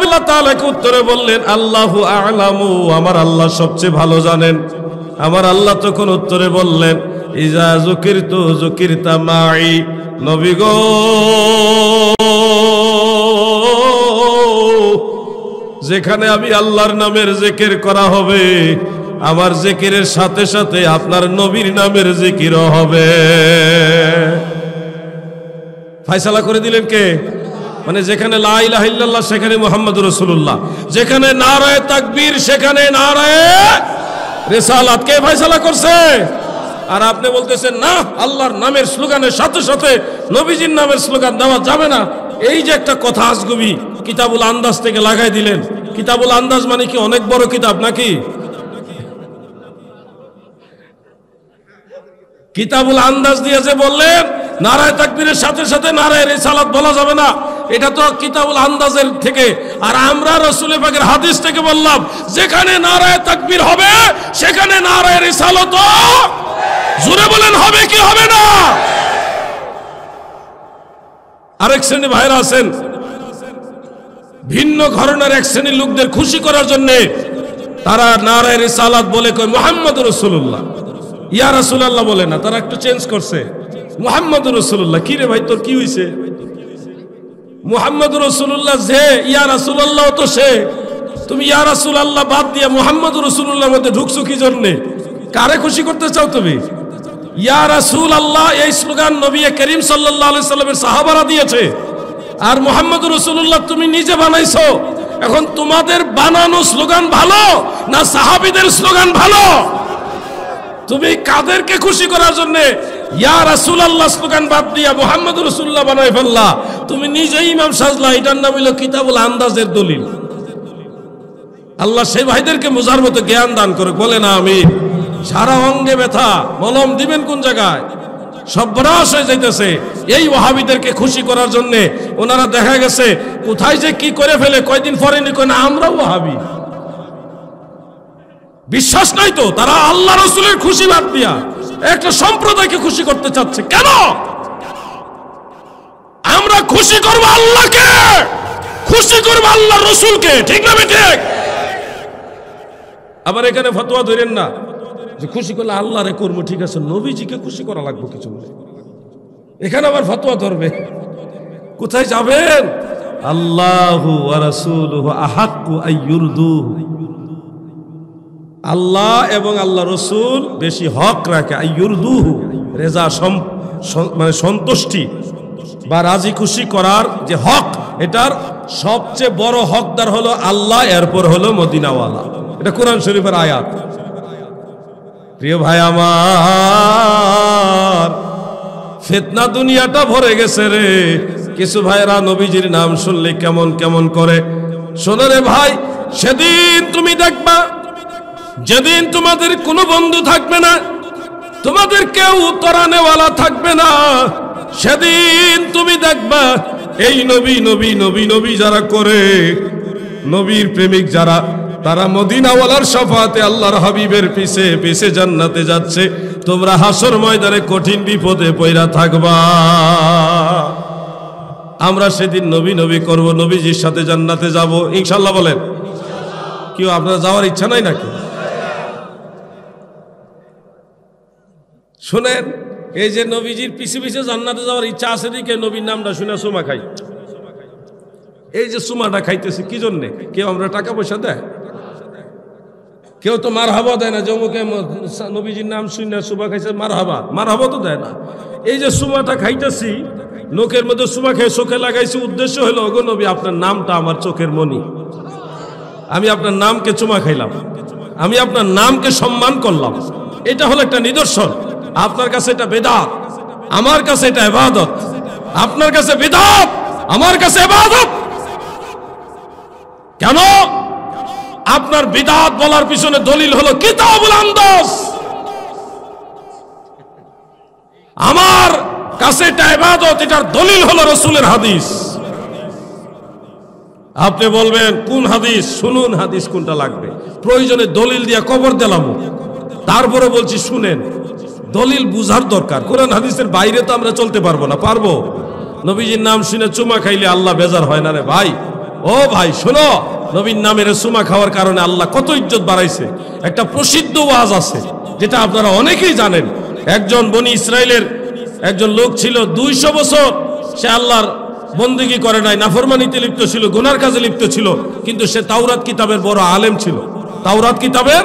আল্লাহ তাআলাকে উত্তরে বললেন, আল্লাহু আ'লামু, আমার আল্লাহ সবচেয়ে ভালো জানেন। আমার আল্লাহ তখন উত্তরে বললেন, ইজা যুকিরতু যুকিরতা মাই, নবী গো, যেখানে আমি আল্লাহর নামের জিকির করা হবে, আমার জিকিরের সাথে সাথে আপনার নবীর নামের জিকিরও হবে। ফয়সালা করে দিলেন কে? মানে যেখানে লা ইলাহা ইল্লাল্লাহ সেখানে মুহাম্মাদুর রাসূলুল্লাহ, যেখানে নারায়ে তাকবীর সেখানে নারায়ে রিসালাত। কে ফয়সালা করছে? আর আপনি বলতেছেন না, আল্লাহর নামের স্লোগানের সাথে সাথে নবীজির নামের স্লোগান দেওয়া যাবে না। এই যে একটা কথা আজগুবি কিতাবুল আন্দাজ থেকে লাগাই দিলেন। কিতাবুল আন্দাজ মানে কি অনেক বড় কিতাব নাকি? কিতাবুল আন্দাজ দিয়ে যে বললেন নারায়ে তাকবীরের সাথে সাথে নারায়ে রিসালাত বলা যাবে না, এটা তো কিতাবুল আন্দাজের থেকে। আর আমরা রাসূল পাকের হাদিস থেকে বললাম, যেখানে নারায়ে তাকবীর হবে সেখানে নারায়ে রিসালাত জোরে বলেন হবে কি হবে না? আরেক শ্রেণী ভাইরা আছেন, ভিন্ন ঘরানার এক শ্রেণীর লোকদের খুশি করার জন্য তারা নারায়ে রিসালাত বলে কয় মুহাম্মাদুর রাসূলুল্লাহ, ইয়া রাসূলুল্লাহ বলে না, তারা একটু চেঞ্জ করছে, মুহাম্মাদুর রাসূলুল্লাহ। কি রে ভাই, তোর কি হইছে? মুহাম্মাদুর রাসূলুল্লাহ যে, ইয়া রাসূলুল্লাহ তো সে। তুমি ইয়া রাসূলুল্লাহ বাদ দিয়ে মুহাম্মাদুর রাসূলুল্লাহর মধ্যে ঢুকছো কি জন্য? কারে খুশি করতে চাও তুমি? ইয়া রাসূলুল্লাহ এই স্লোগান নবী করিম সাল্লাল্লাহু আলাইহি সাল্লামের সাহাবারা দিয়েছে, আর মুহাম্মাদুর রাসূলুল্লাহ তুমি নিজে বানাইছো। এখন তোমাদের বানানো স্লোগান ভালো না সাহাবীদের স্লোগান ভালো? তুমি কাদেরকে খুশি করার জন্য ইয়া রাসূলুল্লাহ স্লোগান বাদ দিয়া মুহাম্মাদুর রাসূলুল্লাহ বানাই ফেললা? তুমি নিজেই ইমাম সাজলা। এটার নাম হলো কিতাবুল আন্দাজের দলিল। আল্লাহ সেই ভাইদেরকে বোঝার মতো জ্ঞান দান করে, বলে না আমি। সারা অঙ্গে ব্যথা, মলম দিবেন কোন জায়গায়? সর্বনাশ হয়ে যাইতেছে এই ওয়াহাবিদেরকে খুশি করার জন্য। ওনারা দেখা গেছে কোথায় যে কি করে ফেলে, কয়দিন পরে নিকো না আমরাও ওয়াহাবি। বিশ্বাস নাই তো, তারা আল্লাহ রাসূলের খুশি বাদ দিয়া একটা সম্প্রদায়কে খুশি করতে চাচ্ছে। কেন? আমরা খুশি করব আল্লাহকে, খুশি করব আল্লাহর রাসূলকে, ঠিক না ঠিক? আবার এখানে ফতোয়া ধরেন না যে খুশি করলে আল্লাহরে করব, ঠিক আছে, নবীজিকে খুশি করা লাগবে কিছু না। এখানে আবার ফতোয়া ধরবে। কোথায় যাবেন? আল্লাহু ওয়া রাসূলুহু আহাক্কু আইয়ুরদুহু, আল্লাহ এবং আল্লাহ রসুল বেশি হক রাখে। আইয়ুরদুহু রেজা, মানে সন্তুষ্টি বা রাজি খুশি করার যে হক, এটার সবচেয়ে বড় হকদার হলো আল্লাহ, এরপর হলো মদিনাওয়ালা। এটা কোরআন শরীফের আয়াত। প্রিয় ভাই আমার, ফিতনা দুনিয়াটা ভরে গেছে রে। কিছু ভাইরা নবীজির নাম শুনলে কেমন কেমন করে। শোনো রে ভাই, সেদিন তুমি দেখবা, যেদিন তোমাদের কোনো বন্ধু থাকবে না, তোমাদের কেউ তরানেওয়ালা থাকবে না, সেদিন তুমি দেখবা এই নবী নবী নবী নবী যারা করে, নবীর প্রেমিক যারা, তারা মদিনাওয়ালার শাফাতে আল্লাহর হাবিবের পিছে পিছে জান্নাতে যাচ্ছে। তোমরা হাসর ময়দানে কঠিন বিপদে পইরা থাকবা। আমরা সেদিন নবী নবী করব, নবীজির সাথে জান্নাতে যাব ইনশাআল্লাহ। বলেন, কেউ আপনারা যাওয়ার ইচ্ছা নাই নাকি? শোনেন, এই যে নবীজির পিছে পিছে জান্নাতে যাওয়ার ইচ্ছা আছে দিকে নবীর নামটা শুনে সুমা খাই। এই যে সুমাটা খাইতেছি কি জন্যে? কেউ আমরা টাকা পয়সা দেয়? কেউ তো মারহাবা দেয় না। জমুকে নবীজির নাম শুনে সুমা খাইছে, মারহাবা তো দেয় না। এই যে সুমাটা খাইতেছি, লোকের মধ্যে সুমা খেয়ে চোখে লাগাইছি, উদ্দেশ্য হলো ওগো নবী আপনার নামটা আমার চোখের মনি, আমি আপনার নামকে চুমা খাইলাম, আমি আপনার নামকে সম্মান করলাম। এটা হলো একটা নিদর্শন। আপনার কাছে এটা বেদাত, আমার কাছে এটা ইবাদত। আপনার কাছে বেদাত, আমার কাছে ইবাদত। কেন? আপনার বিদআত বলার পিছনে দলিল হলো কিতাবুল আন্দাজ। আমার কাছে এটা ইবাদত, এটার দলিল হলো রাসূলের হাদিস। আপনি বলবেন কোন হাদিস? শুনুন হাদিস কোনটা লাগবে, প্রয়োজনে দলিল দিয়ে কবর দিলাম, তারপরে বলছি শুনেন। দলিল বুঝার দরকার। কোরআন হাদিসের বাইরে তো আমরা চলতে পারবো না। পারবো? নবীজির নাম শুনে চুমা খাইলে আল্লাহ বেজার হয় না রে ভাই? ও ভাই শোনো, নবীর নামের সুমা খাওয়ার কারণে আল্লাহ কত ইজ্জত বাড়াইছে। একটা প্রসিদ্ধ ওয়াজ আছে যেটা আপনারা অনেকেই জানেন। একজন বনি ইসরায়েলের একজন লোক ছিল, 200 বছর সে আল্লাহর বন্দেগী করে নাই, নাফরমানিতে লিপ্ত ছিল, গুনার কাজে লিপ্ত ছিল, কিন্তু সে তাওরাত কিতাবের বড় আলেম ছিল। তাওরাত কিতাবের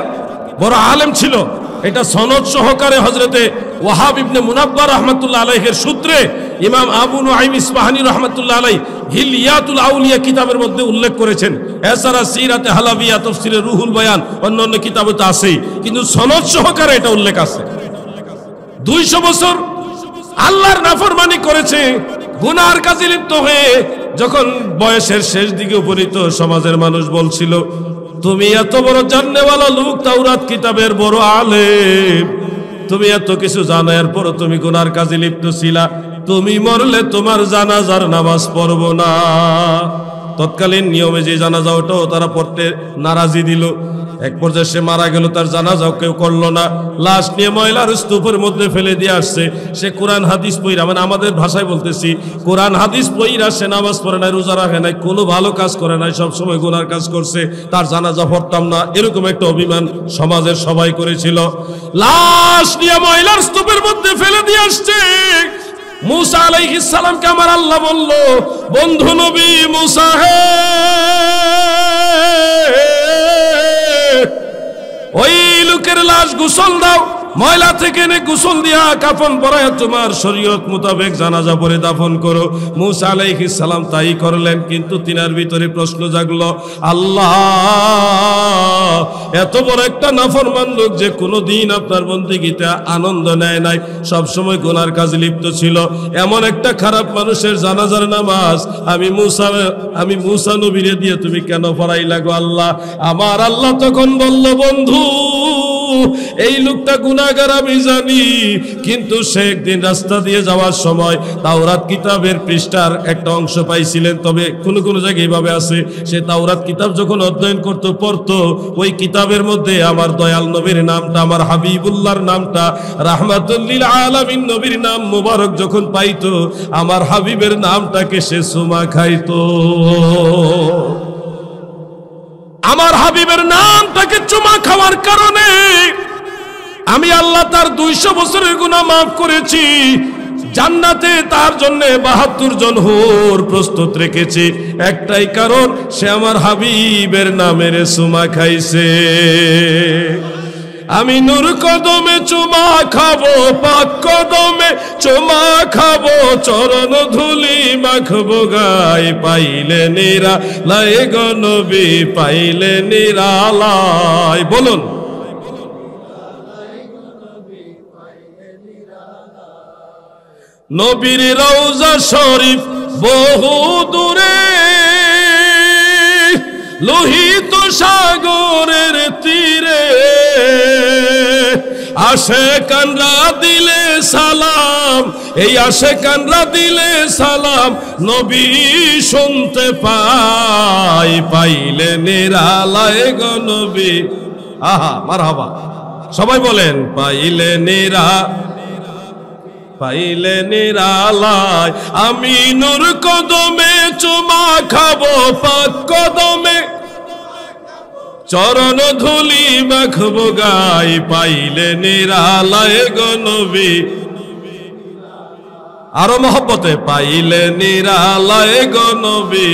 বড় আলেম ছিল। এটা সনদ সহকারে হযরতে ওয়াহাব ইবনে মুনাব্বার রাহমাতুল্লাহ আলাইহির সূত্রে ইমাম আবু নুআইম ইসফাহানি রাহমাতুল্লাহ আলাইহি হিলিয়াতুল আউলিয়া কিতাবের মধ্যে উল্লেখ করেছেন। এছাড়া সিরাতে হালাবিয়া, তাফসিরে রুহুল বয়ান, অন্যান্য কিতাবে তো আছেই, কিন্তু সনদ সহকারে এটা উল্লেখ আছে। 200 বছর আল্লাহর নাফরমানি করেছে, গুনার কাজে লিপ্ত হয়ে যখন বয়সের শেষ দিকে উপনীত, সমাজের মানুষ বলছিল, তুমি এত বড় জাননেওয়ালা লোক, তাওরাত কিতাবের বড় আলেম, তুমি এত কিছু জানো, এরপর তুমি গুনার কাজে লিপ্ত ছিলা, তুমি মরলে তোমার জানাজার নামাজ পড়ব না। তৎকালীন নিয়মে যে জানাজা ওটাও তারা পড়তে নারাজি দিল। এক পর্যায়ে সে মারা গেল, তার জানাজাও কেউ করলো না, লাশ নিয়ে ময়লার স্তূপের মধ্যে ফেলে দিয়ে আসছে। সে কোরআন হাদিস পইরা, মানে আমাদের ভাষায় বলতেছি, কোরআন হাদিস পইরা সে নামাজ পড়ে নাই, রোজা রাখে নাই, কোনো ভালো কাজ করে নাই, সবসময় গুনার কাজ করছে, তার জানাজা পড়তাম না, এরকম একটা অভিমান সমাজের সবাই করেছিল। লাশ নিয়ে ময়লার স্তূপের মধ্যে ফেলে দিয়ে আসছে। মুসা আলাইহিস সালামকে আমার আল্লাহ বলল, বন্ধু নবী মুসা হে, ওই লোকের লাশ গোসল দাও, ময়লা থেকে এনে গোসল দিয়া কাফন পরায় তোমার শরীয়ত মোতাবেক জানাজা পড়ে দাফন করো। মুসা আলাইহিস সালাম তাই করলেন, কিন্তু তিনার ভিতরে প্রশ্ন জাগলো, আল্লাহ এত বড় একটা নাফরমান লোক যে কোনোদিন আপনার বন্দেগীতে আনন্দ নেয় নাই, সবসময় গুনার কাজে লিপ্ত ছিল, এমন একটা খারাপ মানুষের জানাজার নামাজ আমি মুসা নবীরে দিয়ে তুমি কেন পড়াইলা গো আল্লাহ? আমার আল্লাহ তখন বলল, বন্ধু এই লোকটা গুনাহগার আমি জানি, কিন্তু সে একদিন রাস্তা দিয়ে যাওয়ার সময় তাওরাত কিতাবের পৃষ্ঠার একটা অংশ পাইছিলেন, তবে কোন কোন জায়গায় এইভাবে আছে, সে তাওরাত কিতাব যখন অধ্যয়ন করতে পড়তো, ওই কিতাবের মধ্যে আমার দয়াল নবীর নামটা, আমার হাবিবুল্লাহর নামটা, রাহমাতুল লিল আলামিন নবীর নাম মুবারক যখন পাইতো, আমার হাবিবের নামটাকে সে সুমা খাইতো। আমার হাবিবের নামটাকে চুমা খাওয়ার কারণে আমি আল্লাহ তার 200 বছরের গুনাহ মাফ করেছি। জান্নাতে তার জন্য 72 জন হুর প্রস্তুত রেখেছি, একটাই কারণ, সে আমার হাবিবের নামের চুমা খাইছে। আমি নূর কদমে চুমা খাবো, পাক কদমে চুমা খাবো, চরণ ধুলি মাখবো গায়ে, পাইলে নিরালায় গো নবী, পাইলে নিরালায়। বলুন, নবীর রওজা শরীফ বহু দূরে, লোহিত সাগরের তীরে, আশেকানরা দিলে সালাম, এই আশেকানরা দিলে সালাম, নবী শুনতে পাই, পাইলে নিরালায় গো নবী। আহা মারহাবা, সবাই বলেন, পাইলে নিরালায় আমি নূর কদমে চুমা খাবো, পাক কদমে চরণ ধুলি মাখবো গায়ে, পাইলে নিরালায় গো নবী। আরো মহব্বতে, পাইলে নিরালায় গো নবী।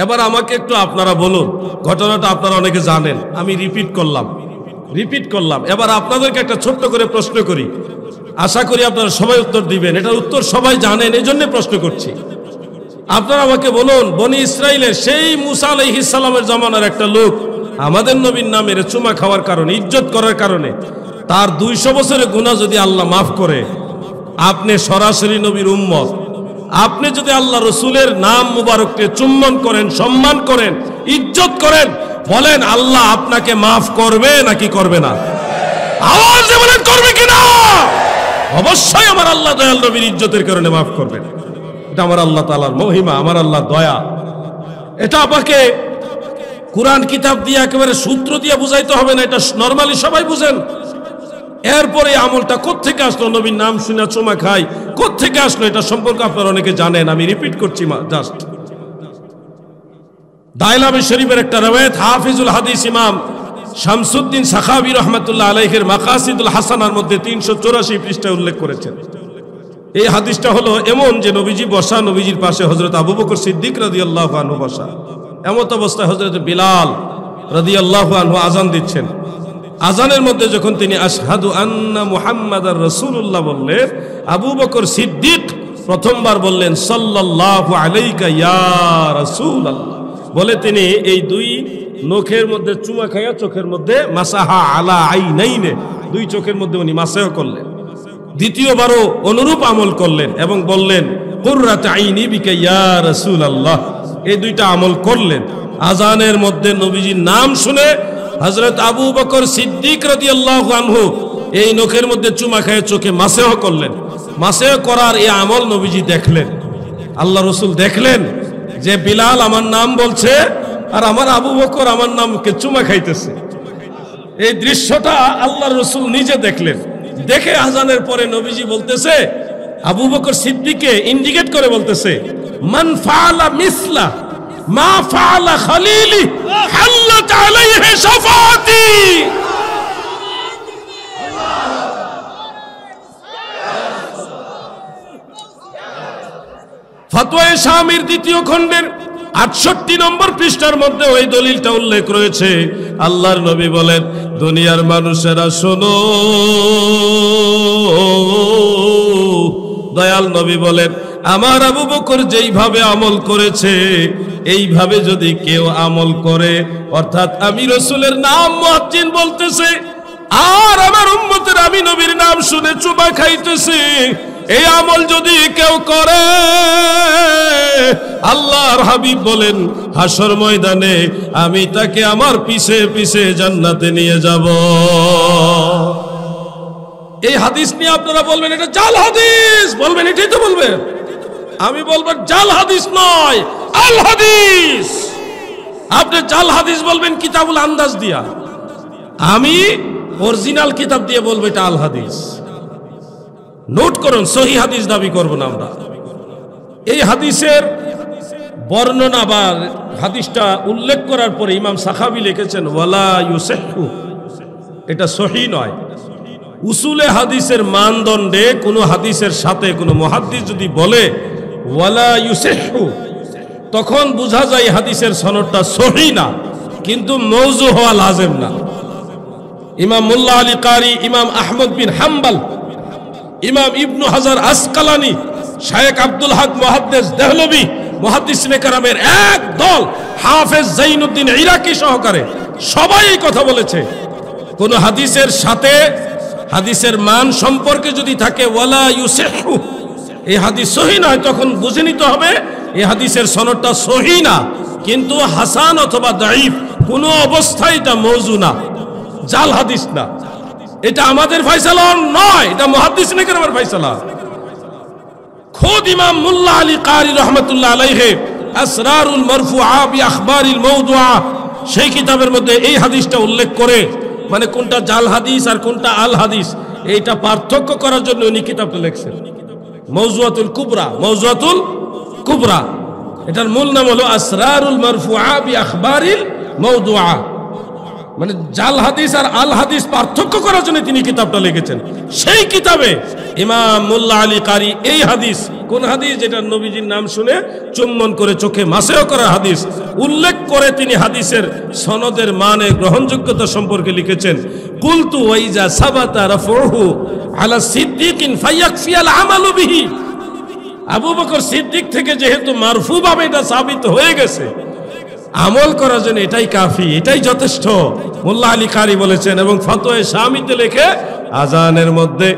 এবার আমাকে একটু আপনারা বলুন, ঘটনাটা আপনারা অনেকে জানেন, আমি রিপিট করলাম। এবার আপনাদেরকে একটা ছোট্ট করে প্রশ্ন করি, আশা করি আপনারা সবাই উত্তর দিবেন। এটার উত্তর সবাই জানেন, এই জন্য প্রশ্ন করছি। আপনারা আমাকে বলুন, বনি ইসরাইলের সেই মুসা আলাইহিস সালামের জামানার একটা লোক আমাদের নবীর নামের চুমা খাওয়ার কারণে, ইজ্জত করার কারণে, তার 200 বছরের গুনাহ যদি আল্লাহ মাফ করে, আপনি সরাসরি নবীর উম্মত, আপনি যদি আল্লাহ রসুলের নাম মুবারককে চুম্বন করেন, সম্মান করেন, ইজ্জত করেন, বলেন আল্লাহ আপনাকে মাফ করবে নাকি করবে না? আওয়াজে বলেন, করবে কিনা? অবশ্যই আমার আল্লাহ দয়াল নবীর ইজ্জতের কারণে মাফ করবেন। এটা আমার আল্লাহ তাআলার মহিমা, আমার আল্লাহর দয়া। এটা আপনাকে কুরআন কিতাব দিয়ে একেবারে সূত্র দিয়ে বুঝাইতে হবে না, এটা নরমালি সবাই বুঝেন। এরপরে আমলটা কোত্থেকে আসলো? নবীর নাম শুনে চুমা খাই কোত্থেকে আসলো? এটা সম্পর্কে আপনারা অনেকে জানেন, আমি রিপিট করছি জাস্ট। দাইলামি শরীফের একটা রওয়ায়াত হাফিজুল হাদিস ইমাম শামসুদ্দিন সাখাবী রাহমাতুল্লাহ আলাইহির মাকাসিদুল হাসানার মধ্যে 384 পৃষ্ঠায় উল্লেখ করেছেন। এই হাদিসটা হলো এমন যে নবীজি বসা, নবীজির পাশে হযরত আবু বকর সিদ্দিক রাদিয়াল্লাহু আনহু বসা। এমত অবস্থায় হযরত বিলাল রাদিয়াল্লাহু আনহু আযান দিচ্ছেন। আযানের মধ্যে যখন তিনি আশহাদু আন্না মুহাম্মাদার রাসূলুল্লাহ বললেন, আবু বকর সিদ্দিক প্রথমবার বললেন সাল্লাল্লাহু আলাইকা ইয়া রাসূলুল্লাহ বলে তিনি এই দুই নখের মধ্যে চুমা খাইয়া চোখের মধ্যে মাসাহা আলা আইনাইনে, দুই চোখের মধ্যে উনি মাসাহ করলেন। দ্বিতীয়বারও অনুরূপ আমল করলেন এবং বললেন কুররাত আইনি বিকা ইয়া রাসূলুল্লাহ, এই দুইটা আমল করলেন। আযানের মধ্যে নবীজির নাম শুনে হযরত আবু বকর সিদ্দিক রাদিয়াল্লাহু আনহু এই নখের মধ্যে চুমা খাইয়া চোখে মাসাহ করলেন। মাসাহ করার এই আমল নবীজি দেখলেন। আল্লাহ রাসূল দেখলেন যে বিলাল আমার নাম বলছে আর আমার আবু বকর আমার নামকে চুমা খাইতেছে। এই দৃশ্যটা আল্লাহর রাসূল নিজে দেখলেন। দেখে আযানের পরে নবীজি বলতেছে, আবু বকর সিদ্দিককে ইন্ডিকেট করে বলতেছে, মান ফাআলা মিসলা মা ফাআলা খলিলি হাল্লাত আলাইহি শাফাআতি। ফতোয়া শামির দ্বিতীয় খণ্ডের 68 নম্বর পৃষ্ঠার মধ্যে ওই দলিলটা উল্লেখ রয়েছে। আল্লাহর নবী বলেন, দুনিয়ার মানুষেরা শোনো, দয়াল নবী বলেন, আমার আবু বকর যেইভাবে আমল করেছে এইভাবে যদি কেউ আমল করে, অর্থাৎ আমি রাসূলের নাম মুয়াজ্জিন বলতেছে আর আমার উম্মতের আমি নবীর নাম শুনে চুমা খাইতেছে, এই আমল যদি কেউ করে, আল্লাহর হাবিব বলেন হাসর ময়দানে আমি তাকে আমার পিছে পিছে জান্নাতে নিয়ে যাব। এই হাদিস নিয়ে আপনারা বলবেন এটা জাল হাদিস, বলবেন এটাই তো বলবেন। আমি বলবো জাল হাদিস নয়, আল হাদিস। আপনি জাল হাদিস বলবেন কিতাবুল আন্দাজ দিয়া, আমি অরিজিনাল কিতাব দিয়ে বলবো এটা আল হাদিস। নোট করুন, সহি হাদিস দাবি করব না আমরা। এই হাদিসের বর্ণনা বা হাদিসটা উল্লেখ করার পরে ইমাম সাখাবী লিখেছেন ওয়ালা ইউসিহু, এটা সহি নয়। উসুলে হাদিসের মানদণ্ডে কোনো হাদিসের সাথে কোনো মুহাদ্দিস যদি বলে ওয়ালা ইউসিহু, তখন বোঝা যায় হাদিসের সনদটা সহি না, কিন্তু মওযু হওয়া লাজিম না। ইমাম মুল্লা আলী কারি, ইমাম আহমদ বিন হাম্বল, ইমাম ইবনু হাজার আসকালানি, শায়েখ আব্দুল হক মুহাদ্দিস দেহলভী, মুহাদ্দিসিনে কেরামের এক দল, হাফেজ জাইনুদ্দিন ইরাকি সহকারে সবাই এই কথা বলেছে, কোন হাদিসের সাথে হাদিসের মান সম্পর্কে যদি থাকে ওয়ালা ইউসিহু, এই হাদিস সহি নয়, তখন বুঝে নিতে হবে এই হাদিসের সনদটা সহি না, কিন্তু হাসান অথবা দাঈফ কোনো অবস্থায় এটা মওযু না, জাল হাদিস না। এটা আমাদের ফয়সালা নয়, এটা মুহাদ্দিসিনে কেরামের ফয়সালা। খুদ ইমাম মুল্লা আলী কারি রাহমাতুল্লাহ আলাইহি আসরারুল মারফুআ বি আখবারিল মাওদুআ, সেই কিতাবের মধ্যে এই হাদিসটা উল্লেখ করে, মানে কোনটা জাল হাদিস আর কোনটা আল হাদিস এইটা পার্থক্য করার জন্য উনি কিতাবটা লিখছেন মাওজুআতুল কুবরা। মাওজুআতুল কুবরা এটার মূল নাম হলো আসরারুল মারফুআ বি আখবারিল মাওদুআ, মানে জাল হাদিস আর আল হাদিস পার্থক্য করার জন্য তিনি কিতাবটা লিখেছেন। সেই কিতাবে ইমাম মুল্লা আলী কারি এই হাদিস, কোন হাদিস, যেটা নবীজির নাম শুনে চুম্বন করে চোখে মাসেও করার হাদিস উল্লেখ করে তিনি হাদিসের সনদের মানে গ্রহণযোগ্যতা সম্পর্কে লিখেছেন, কুলতু ওয়াইজা সাবাতা রাফউহু আলা সিদ্দিকিন ফায়াকফি আল আমালু বিহি। আবু বকর সিদ্দিক থেকে যেহেতু মারফু ভাবে এটা সাবিত হয়ে গেছে, আমল করার জন্য এটাই কাফি, এটাই যথেষ্ট, মোল্লা আলী কারি বলেছেন। এবং ফতোয়া শামিতে লেখে আজানের মধ্যে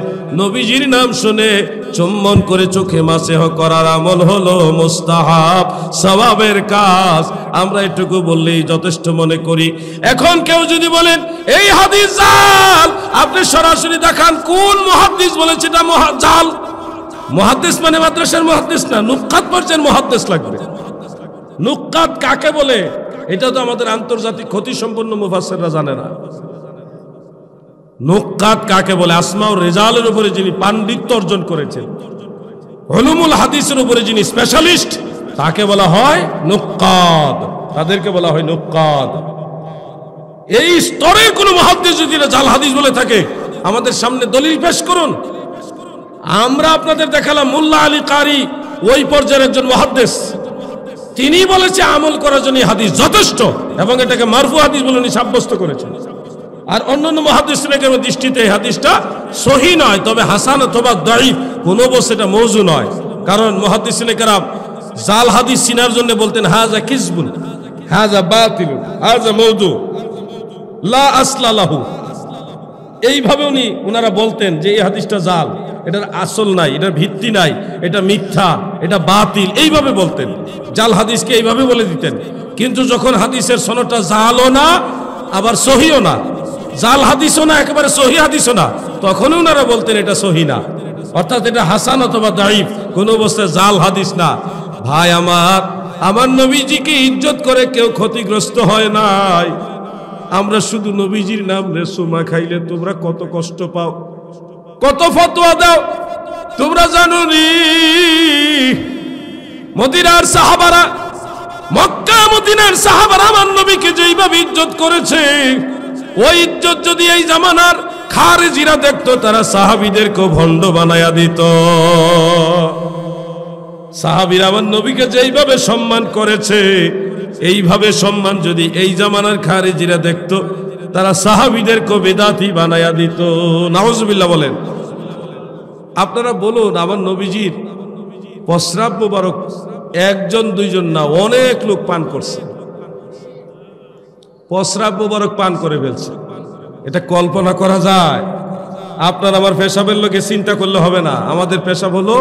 নবীজির নাম শুনে চুম্বন করে চোখে মাসেহ করার আমল হলো মুস্তাহাব, সওয়াবের কাজ। আমরা এটুকু বললেই যথেষ্ট মনে করি। এখন কেউ যদি বলেন এই হাদিস জাল, আপনি সরাসরি দেখান কোন মুহাদ্দিস বলেছে এটা জাল। মুহাদ্দিস মানে মাদ্রাসার মুহাদ্দিস না, নুক্কাত পর্যায়ের মুহাদ্দিস লাগবে। নুক্কাত কাকে বলে এটা তো আমাদের আন্তর্জাতিক খ্যাতি সম্পন্ন মুফাসসিররা জানে না। নুক্কাত কাকে বলে? আসমাউর রিজালের উপরে যিনি পাণ্ডিত্য অর্জন করেছেন, উলুমুল হাদিসের উপরে যিনি স্পেশালিস্ট, তাকে বলা হয় নুক্কাত। তাদেরকে বলা হয় নুক্কাদ। এই স্তরের কোন মুহাদ্দিস যদি জাল হাদিস বলে থাকে আমাদের সামনে দলিল পেশ করুন। আমরা আপনাদের দেখালাম মোল্লা আলী কারি ওই পর্যায়ের একজন মুহাদ্দিস, তিনি বলেছে আমল করার জন্য হাদিস যথেষ্ট এবং এটাকে মারফু হাদিস বলে উনি সাব্যস্ত করেছেন। আর অন্যান্য মুহাদ্দিসিনের দৃষ্টিতে এই হাদিসটা সহিহ নয়, তবে হাসান অথবা দাঈফ কোনো অবস্থায় এটা মওযু নয়। কারণ মুহাদ্দিসিনে কেরাম জাল হাদিস চিনার জন্য বলতেন হাযা কিযবুন, হাযা বাতিলুন, হাযা মওযু লা আসলা লাহু। এইভাবে উনারা বলতেন যে এই হাদিসটা জাল, এটার আসল নাই, এটার ভিত্তি নাই, এটা মিথ্যা, এটা বাতিল, এইভাবে বলতেন। জাল হাদিসকে এইভাবে বলে দিতেন। কিন্তু যখন হাদিসের সনদটা জালও না আবার সহিও না, জাল হাদিসও না একেবারে সহি হাদিসও না, তখন ওনারা বলতেন এটা সহি না, অর্থাৎ এটা হাসান অথবা দাঈফ, কোন অবস্থায় জাল হাদিস না। ভাই আমার নবীজিকে ইজ্জত করে কেউ ক্ষতিগ্রস্ত হয় নাই। আমরা শুধু নবীজির নাম রেসুমা খাইলে তোমরা কত কষ্ট পাও, কত ফতোয়া দাও তোমরা জানো নি? মদিনার সাহাবারা, মক্কা মদিনার সাহাবারা আমার নবীকে যেইভাবে ইজ্জত করেছে, ওই ইজ্জত যদি এই জামানার খারেজিরা দেখতো তারা সাহাবীদেরকে ভণ্ড বানায়া দিত। সাহাবীরা আমার নবীকে যেইভাবে সম্মান করেছে, এইভাবে সম্মান যদি এই জামানার খারেজিরা দেখতো তারা সাহাবীদেরকে বেদাতি বানায়া দিত। নাউজুবিল্লাহ বলেন। আপনারা বলুন, আমার নবীজির প্রস্রাব মুবারক একজন দুইজন না, অনেক লোক পান করছে, প্রস্রাব মুবারক পান করে ফেলছে। এটা কল্পনা করা যায়? আপনার আমার পেশাবের লোকে চিন্তা করলে হবে না। আমাদের পেশাব হলো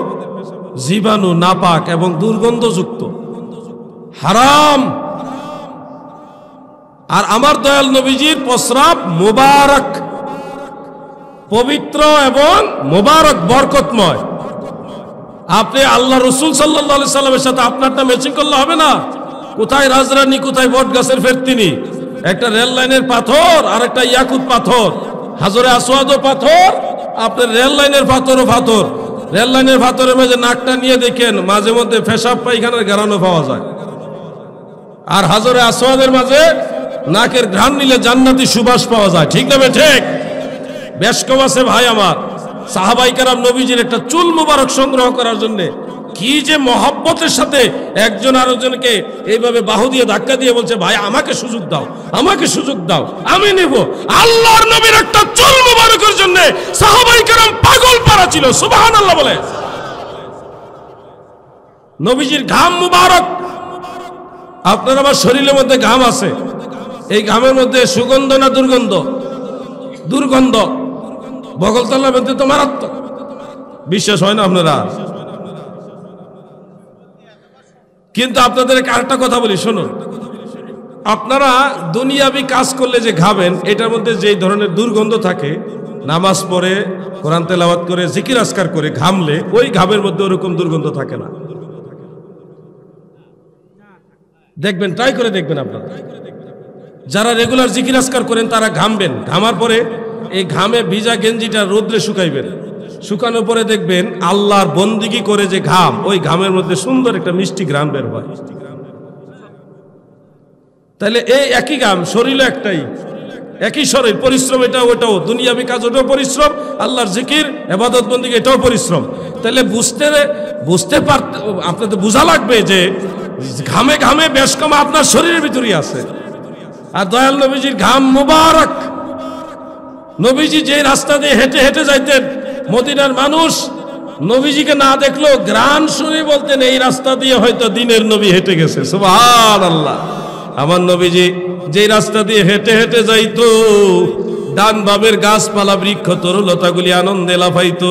জীবাণু, নাপাক এবং দুর্গন্ধযুক্ত, হারাম। আর আমার দয়াল নবীজির প্রস্রাব মুবারক, পবিত্র এবং মুবারক, বরকতময়। আপনি আল্লাহ রসুল সাল্লাল্লাহু আলাইহি সাল্লামের সাথে আপনারটা ম্যাচিং করলে হবে না। কোথায় রাজরানী, কোথায় বট গাছের ফেরতিনি, একটা রেল লাইনের পাথর আর একটা ইয়াকুত পাথর, হাজরে আসওয়াদও পাথর, আপনার রেল লাইনের পাথরও পাথর। রেল লাইনের পাথরের মাঝে নাকটা নিয়ে দেখেন, মাঝে মধ্যে পেশাব পায়খানার ঘ্রাণও পাওয়া যায়। আর হাজরে আসওয়াদের মাঝে নাকের ঘ্রাণ নিলে জান্নাতি সুবাস পাওয়া যায়। ঠিক না ঠিক? বেশ কম আছে ভাই আমার। সাহাবাই কেরাম নবীজির একটা চুল মুবারক সংগ্রহ করার জন্য কি যে মহব্বতের সাথে একজন আরেকজনকে এইভাবে বাহু দিয়ে ধাক্কা দিয়ে বলছে, ভাই আমাকে সুযোগ দাও, আমাকে সুযোগ দাও, আমি নেব। আল্লাহর নবীর একটা চুল মুবারকের জন্য সাহাবাই কেরাম পাগল পারা ছিল। সুবহানাল্লাহ বলে। নবীজির ঘাম মুবারক, আপনার আমার শরীরের মধ্যে ঘাম আছে, এই ঘামের মধ্যে সুগন্ধ না দুর্গন্ধ? দুর্গন্ধ। বগলতলার মধ্যে তো মারাত্মক। বিশ্বাস হয় না আপনারা? কিন্তু আপনাদের আরেকটা কথা বলি, শুনুন। আপনারা দুনিয়াবি কাজ করলে যে ঘামেন, এটার মধ্যে যে ধরনের দুর্গন্ধ থাকে, নামাজ পড়ে, কোরআন তেলাওয়াত করে, জিকির আজকার করে ঘামলে ওই ঘামের মধ্যে ওরকম দুর্গন্ধ থাকে না। দেখবেন, ট্রাই করে দেখবেন আপনারা। যারা রেগুলার জিকির আজকার করেন তারা ঘামবেন, ঘামার পরে এই ঘামে ভিজা গেঞ্জিটা রোদ্রে শুকাইবেন, শুকানোর পরে দেখবেন আল্লাহর বন্দিগি করে যে ঘাম, ওই ঘামের মধ্যে সুন্দর একটা মিষ্টি ঘ্রাণ বের হয়। তাহলে এই একই ঘাম, শরীর একটাই, একই শরীর, পরিশ্রম এটা ওটাও, দুনিয়াবি কাজ ওটাও পরিশ্রম, আল্লাহর জিকির ইবাদত বন্দেগী এটাও পরিশ্রম। তাহলে বুঝতে পারতে আপনাদের বোঝা লাগবে যে ঘামে ঘামে বেশ কম আপনার শরীরের ভিতরেই আছে। আর দয়াল নবীজির ঘাম মুবারক। নবীজি যে রাস্তা দিয়ে হেঁটে হেঁটে যাইতেন, মদিনার মানুষ নবীজিকে না দেখলো গ্রান শুনে বলতেন এই রাস্তা দিয়ে হয়তো দিনের নবী হেঁটে গেছে। সুবহানাল্লাহ। আমার নবীজি যে রাস্তা দিয়ে হেঁটে হেঁটে যাইতো, ডান বামের গাছপালা বৃক্ষ তরুলতাগুলি আনন্দে লাফাইতো।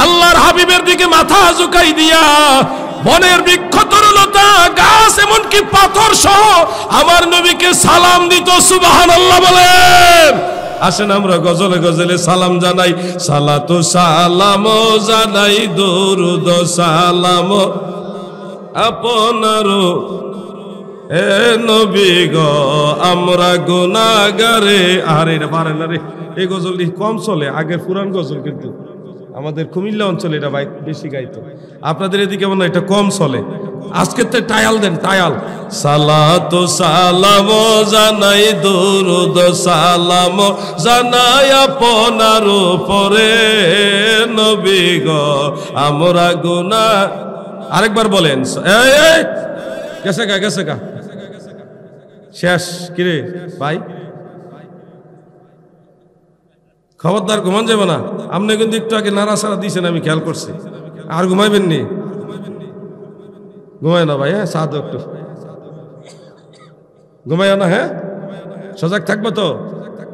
আল্লাহর হাবিবের দিকে মাথা ঝুঁকাই দিয়া বনের বৃক্ষ তরুলতা গাছ এমনকি পাথর সহ আমার নবীকে সালাম দিত। সুবহানাল্লাহ বলেন। আসেন আমরা গজলে গজলে সালাম জানাই। সালাতু সালাম জানাই, দরুদ সালাম আপনার এ নবী গো, আমরা গুনাহগারে। আর এটা পারে না রে, এই গজলটি কম চলে, আগের পুরান গজল কিন্তু আমাদের কুমিল্লা অঞ্চলে এটা বাইক বেশি গাইতো, আপনাদের এদিকে মনে হয় এটা কম চলে। আজকে তো টায়াল দেন, টায়াল। সালাতু সালাম জানাই দুরুদ সালাম জানাই আপনার উপরে নবী গো আমরা গুনাহ। আরেকবার বলেন, এই গেছে গা শেষ। কিরে ভাই, খবরদার ঘুমান যাবে না। আপনি কিন্তু একটু আগে নাড়াচাড়া দিয়েছেন, আমি খেয়াল করছি। আর ঘুমাইবেন নি? ঘুমায় না ভাই, হ্যাঁ সাদ একটু ঘুমায় না, হ্যাঁ সজাগ থাকবো তো।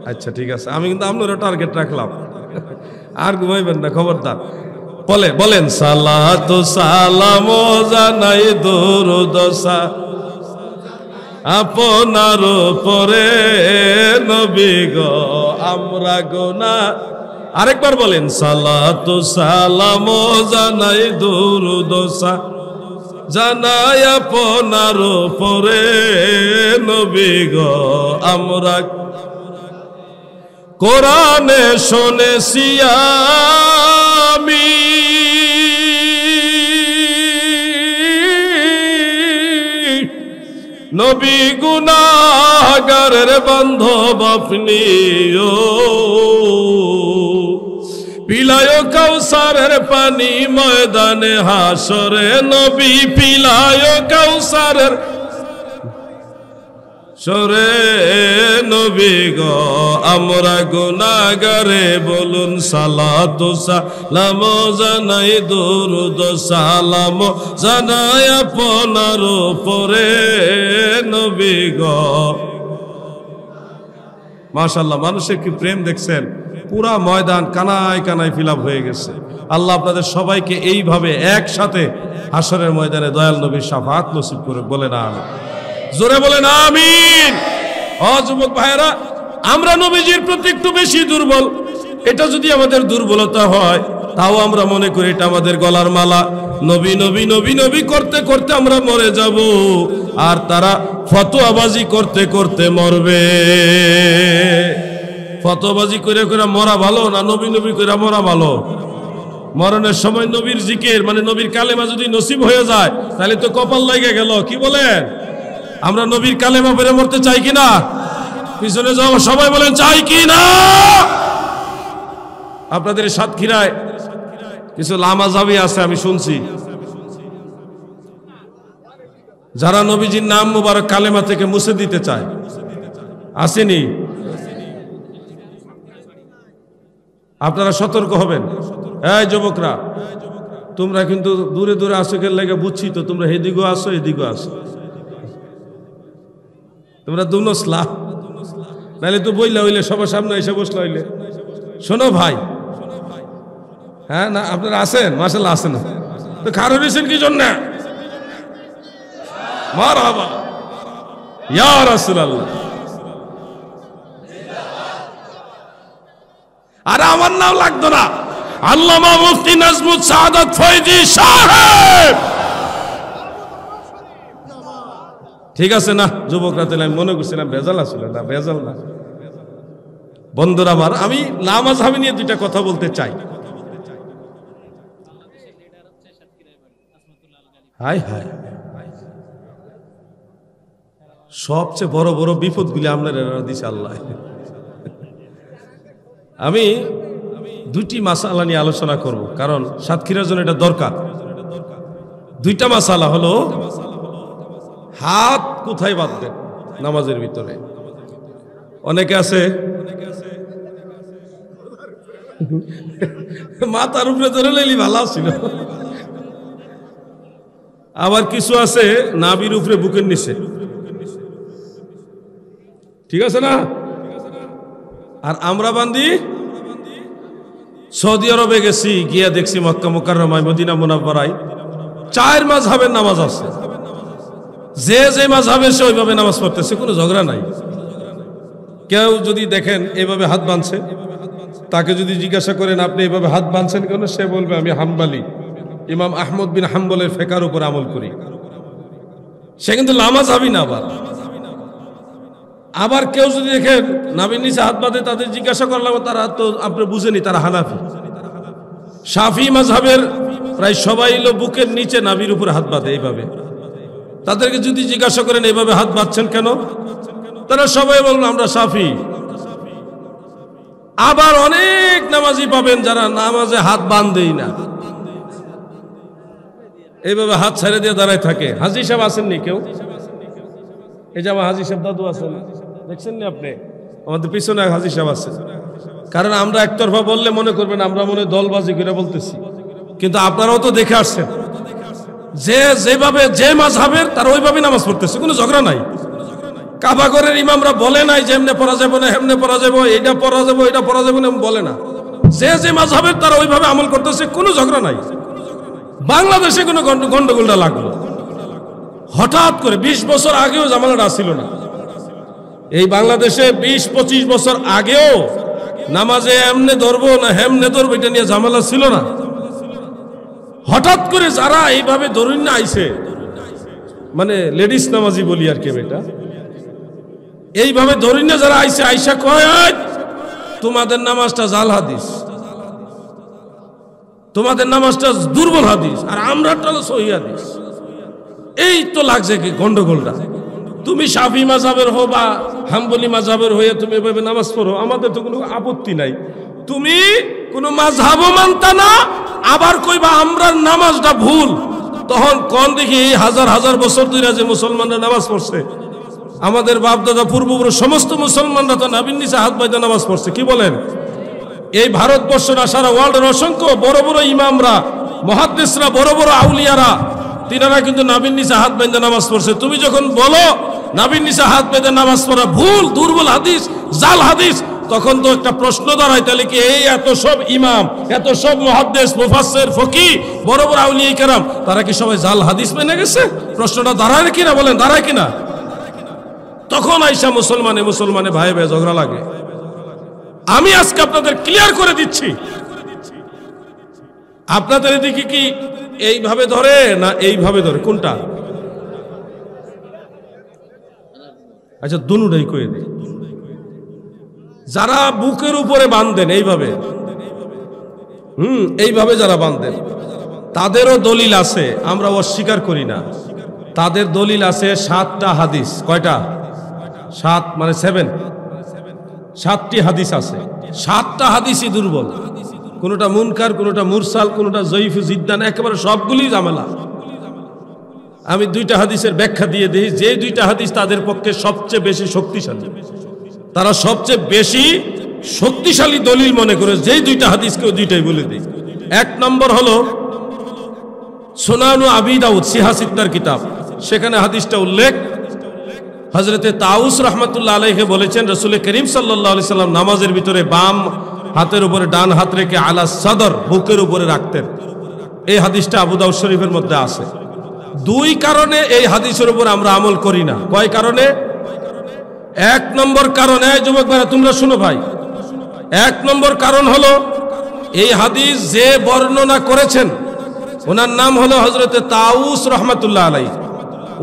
আচ্ছা ঠিক আছে, আমি কিন্তু আপনারও টার্গেট রাখলাম। আর ঘুমাইবেন না, খবরদার। বলেন সালাতু সালাম জানাই দুরুদ আপনার উপরে নবী গো আমরা গুনাহ। আরেকবার বলেন সালাতু সালাম জানাই দুরুদ জানাই আপনার উপরে নবী গো আমরা কোরআনে শুনেছি আমি নবী গুনাহগারের বান্ধব আপনি পিলায় কাউসারের পানি ময়দানে হাসরে নবী পিলায় কাউসারের সরে নবী গো আমরা গুনাহগারে বলুন সালাতু সালাম জানাই দুরুদ সালাম জানাই আপনার উপরে নবী গো। মাশাআল্লাহ, মানুষের কি প্রেম দেখছেন, পুরা ময়দান কানায় কানায় ফিল আপ হয়ে গেছে। আল্লাহ আপনাদের সবাইকে এইভাবে একসাথে হাসরের ময়দানে দয়াল নবীর শাফাআত নসিব করে, বলেন আমিন। জোরে বলেন আমিন। ও যুবক ভাইয়েরা, আমরা নবীজির প্রতি একটু বেশি দুর্বল। এটা যদি আমাদের দুর্বলতা হয়, তাও আমরা মনে করি এটা আমাদের গলার মালা। নবী নবী নবী নবী করতে করতে আমরা মরে যাব, আর তারা ফতোয়াবাজি করতে করতে মরবে। ফতোয়াবাজি করে করে মরা ভালো না নবী নবী করে মরা ভালো? মরণের সময় নবীর জিকির মানে নবীর কালেমা যদি নসিব হয়ে যায়, তাহলে তো কপাল লেগে গেল। কি বলেন? আমরা নবীর কালেমা পড়ে মরতে চাই কিনা? পিছনে যাও, সবাই বলেন চাই কিনা? আপনাদের সাতক্ষীরায় কিছু লামাজাবি আছে, আমি শুনছি, যারা নবীজির নাম মুবারক কালেমা থেকে মুছে দিতে চায়। আসেনি? আপনারা সতর্ক হবেন। এই যুবকরা, তোমরা কিন্তু দূরে দূরে আসো কে লেগে, বুঝছি তো তোমরা এদিকেও আসো এদিকেও আসো, তোমরা দুনসলা, নাহলে তো বইলা হইলে সবার সামনে এসে বসলা হইলে। শোনো ভাই, হ্যাঁ না আপনারা আছেন? মাশাআল্লাহ আছেন। তো খারো দিয়েছেন কি জন্য? মারহাবা ইয়া রাসূলুল্লাহ। আর আমার নাম লাগতো না, আল্লামা মুফতি নাজমুস সাআদাত ফয়জী সাহেব। ঠিক আছে না যুবকরা? তাহলে আমি মনে করছিলাম ভেজাল আসলে না, ভেজাল না। বন্ধুরা আমার, আমি লামাজহাবি নিয়ে দুইটা কথা বলতে চাই। হাই হাই, সবচেয়ে বড় বড় বিপদগুলি আপনারা দিছে আল্লাহ। আমি দুইটি মাসালা নিয়ে আলোচনা করব, কারণ সাতক্ষীরার জন্য এটা দরকার। দুইটা মাসালা হলো, হাত কোথায় বাঁধবেন নামাজের ভিতরে। অনেকে আছে মাথার উপরে ধরে লেলি ভালো ছিল, আবার কিছু আছে নাভির উপরে বুকের নিচে। ঠিক আছে না? আর আমরা বান্দি সৌদি আরবে গেছি, গিয়া দেখছি মক্কা মুকাররমায় মদিনা মুনাওয়ারায় 4 মাযহাবের নামাজ আছে। যে যে মাযহাবে সে ওইভাবে নামাজ পড়তেছে, কোনো ঝগড়া নাই। কেউ যদি দেখেন এভাবে হাত বাঁধছে, তাকে যদি জিজ্ঞাসা করেন আপনি এভাবে হাত বাঁধছেন কেন, সে বলবে আমি হাম্বলি, ইমাম আহমদ বিন হাম্বলের ফিকহের উপর আমল করি। সে কিন্তু লামাযহাবি না। আবার কেউ যদি দেখেন নাভির নিচে হাত বাঁধে, তাদের জিজ্ঞাসা করলাম, তারা তো আপনি বুঝেনি তারা হানাফি। শাফি মাযহাবের প্রায় সবাই হলো বুকের নিচে নাভির উপরে হাত বাঁধে এইভাবে। তাদেরকে যদি জিজ্ঞাসা করেন এইভাবে হাত বাঁধছেন কেন, তারা সবাই বলবেন আমরা শাফি। আবার অনেক নামাজি পাবেন যারা নামাজে হাত বাঁধেই না, এইভাবে হাত ছেড়ে দিয়ে দাঁড়ায় থাকে। হাজী সাহেব আসেননি কেউ? এই যে আমার হাজী সাহেব দাদু আছেন, দেখছেন না আপনি? আমাদের পিছনে এক হাজী সাহেব আছেন। কারণ আমরা একতরফা বললে মনে করবেন আমরা মনে দলবাজি করে বলতেছি, কিন্তু আপনারাও তো দেখে আসছেন যে যেভাবে যে মাযহাবের তারা ওইভাবে নামাজ পড়তেছে, কোনো ঝগড়া নাই। কাবাগরের ইমামরা বলে নাই যে এমনে পড়া যাবে না, এমনে পড়া যাবো, এটা পড়া যাবো, এটা পড়া যাবে না, বলে না। যে যে মাযহাবের তারা ওইভাবে আমল করতেছে, কোনো ঝগড়া নাই। বাংলাদেশে কোনো গন্ডগোলটা লাগলো হঠাৎ করে। 20 বছর আগেও ঝামেলাটা ছিল না। এই বাংলাদেশে 20-25 বছর আগেও নামাজে এমনে ধরবো না হেমনে ধরবো এটা নিয়ে ঝামেলা ছিল না। হঠাৎ করে যারা এইভাবে ধরুন না আইছে, মানে লেডিস নামাজি বলি আর কি বেটা, এইভাবে ধরুন না যারা আইছে, আইসা কয় তোমাদের নামাজটা জাল হাদিস, তোমাদের নামাজটা দুর্বল হাদিস, আর আমরাটা হলো সহি হাদিস। এই তো লাগছে কি গন্ডগোলটা। তুমি শাফি মাযহাবের হো বা হাম্বলি মাযহাবের হয়ে তুমি এভাবে নামাজ পড়ো, আমাদের তো কোনো আপত্তি নাই। তুমি কোনো মাযহাবও মানতা না, আবার কইবা আমরা নামাজটা ভুল। তখন কোন দেখি এই হাজার হাজার বছর ধরে যে মুসলমানরা নামাজ পড়ছে, আমাদের বাপ দাদা পূর্বপুরুষ সমস্ত মুসলমানরা তো নাবির নিচে হাত বাইতে নামাজ পড়ছে। কি বলেন? এই ভারতবর্ষ না সারা ওয়ার্ল্ডের অসংখ্য বড় বড় ইমামরা, মুহাদ্দিসরা, বড় বড় আউলিয়ারা, তিনারা কিন্তু নাবির নিচে হাত বেঁধে নামাজ পড়ছে। তুমি যখন বলো নাবির নিচে হাত বেঁধে নামাজ পড়া ভুল, দুর্বল হাদিস, জাল হাদিস, তখন তো একটা প্রশ্ন দাঁড়ায়, তাহলে কি এই এত সব ইমাম, এত সব মুহাদ্দিস, মুফাসসির, ফকিহ, বড় বড় আউলিয়া কেরাম, তারা কি সবাই জাল হাদিস মেনে গেছে? প্রশ্নটা দাঁড়ায় কিনা বলেন, দাঁড়ায় কিনা? তখন আইসা মুসলমানে ভাই ভাই ঝগড়া লাগে। আমি আজকে আপনাদের ক্লিয়ার করে দিচ্ছি, আপনাদের এদিকে কি এইভাবে ধরে না এইভাবে ধরে, কোনটা? আচ্ছা দুনুটাই কয়ে দিই। যারা বুকের উপরে বাঁধেন এইভাবে, এইভাবে যারা বাঁধেন, তাদেরও দলিল আছে, আমরা অস্বীকার করি না। তাদের দলিল আছে 7টা হাদিস। কয়টা? 7 মানে 7, 7টি হাদিস আছে। 7টা হাদিসই দুর্বল, কোনটা মুনকার, কোনটা মুরসাল, কোনটা জয়ীফ জিদ্দান, একেবারে সবগুলি ঝামেলা। আমি 2টা হাদিসের ব্যাখ্যা দিয়ে দিই, যে 2টা হাদিস তাদের পক্ষে সবচেয়ে বেশি শক্তিশালী, তারা সবচেয়ে বেশি শক্তিশালী দলিল মনে করে যেই 2টা হাদিসকে 2টাই বলে দিই। 1 নম্বর হলো সুনানু আবি দাউদ, সিহাসিত্তার কিতাব, সেখানে হাদিসটা উল্লেখ, হযরতে তাউস রাহমাতুল্লাহ আলাইহি বলেছেন রাসূল করিম সাল্লাল্লাহু আলাইহি সাল্লাম নামাজের ভিতরে বাম হাতের উপরে ডান হাত রেখে আলা সাদর, বুকের উপরে রাখতেন। এই হাদিসটা আবু দাউদ শরীফের মধ্যে আছে। 2 কারণে এই হাদিসের উপর আমরা আমল করি না। কয় কারণে? 1 নম্বর কারণ, এই যুবক ভাইরা তোমরা শুনো ভাই, 1 নম্বর কারণ হলো এই হাদিস যে বর্ণনা করেছেন ওনার নাম হলো হযরতে তাউস রাহমাতুল্লাহ আলাইহি।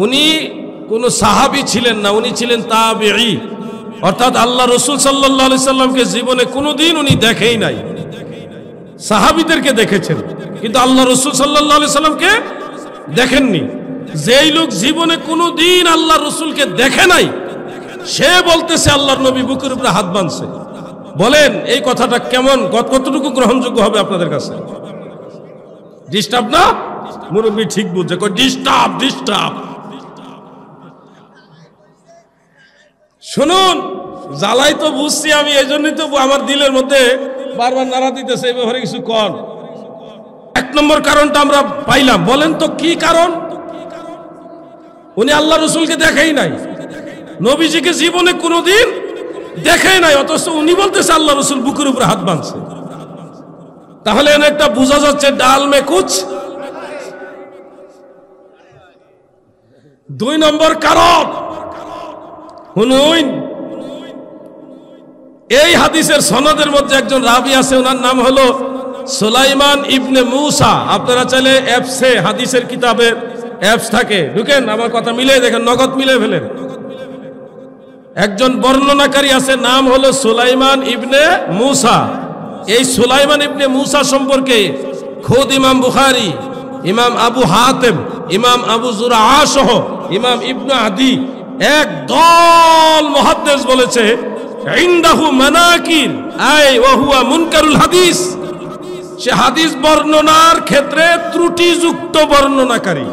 উনি কোন সাহাবী ছিলেন না, উনি ছিলেন তাবিঈ, অর্থাৎ আল্লাহ রাসূল সাল্লাল্লাহু আলাইহি সাল্লামকে জীবনে কোনোদিন উনি দেখেই নাই। সাহাবীদেরকে দেখেছেন কিন্তু আল্লাহ রাসূল সাল্লাল্লাহু আলাইহি সাল্লামকে দেখেননি। যেই লোক জীবনে কোনোদিন আল্লাহ রাসূলকে দেখে নাই, সে বলতেছে আল্লাহর নবী বুকের উপরে হাত বাঁধছে। বলেন এই কথাটা কেমন, কতটুকু গ্রহণযোগ্য হবে আপনাদের কাছে? ডিস্টার্ব না? মুরব্বী ঠিক বুঝছে, ডিস্টার্ব ডিস্টার্ব। শুনুন, জ্বালাই তো বুঝছি আমি, এই জন্যই তো আমার দিলের মধ্যে বারবার নাড়া দিতেছে এই ব্যাপারে কিছু কর। 1 নম্বর কারণটা আমরা পাইলাম, বলেন তো কি কারণ? উনি আল্লাহ রসুলকে দেখেই নাই, নবীজিকে জীবনে কোনোদিন দেখেই নাই, অথচ উনি বলতেছে আল্লাহ রসুল বুকের উপরে হাত বাঁধছে। তাহলে এনে একটা বোঝা যাচ্ছে ডাল মে কুছ। 2 নম্বর কারণ, শুনুন, এই হাদিসের সনদের মধ্যে একজন রাবি আছে, ওনার নাম হলো সুলাইমান ইবনে মুসা। আপনারা চাইলে অ্যাপসে, হাদিসের কিতাবের অ্যাপস থাকে, ঢুকেন, আমার কথা মিলে দেখেন, নগদ মিলে ফেলেন। একজন বর্ণনাকারী আছে, নাম হলো সুলাইমান ইবনে মুসা। এই সুলাইমান ইবনে মুসা সম্পর্কে খুদ ইমাম বুখারী, ইমাম আবু হাতেম, ইমাম আবু জুরআ সহ ইমাম ইবনে আদি এক দল মুহাদ্দিস বলেছে ইনদাহু মানাকির আই ওয়া হুয়া মুনকারুল হাদিস, সে হাদিস বর্ণনার ক্ষেত্রে ত্রুটিযুক্ত বর্ণনাকারী,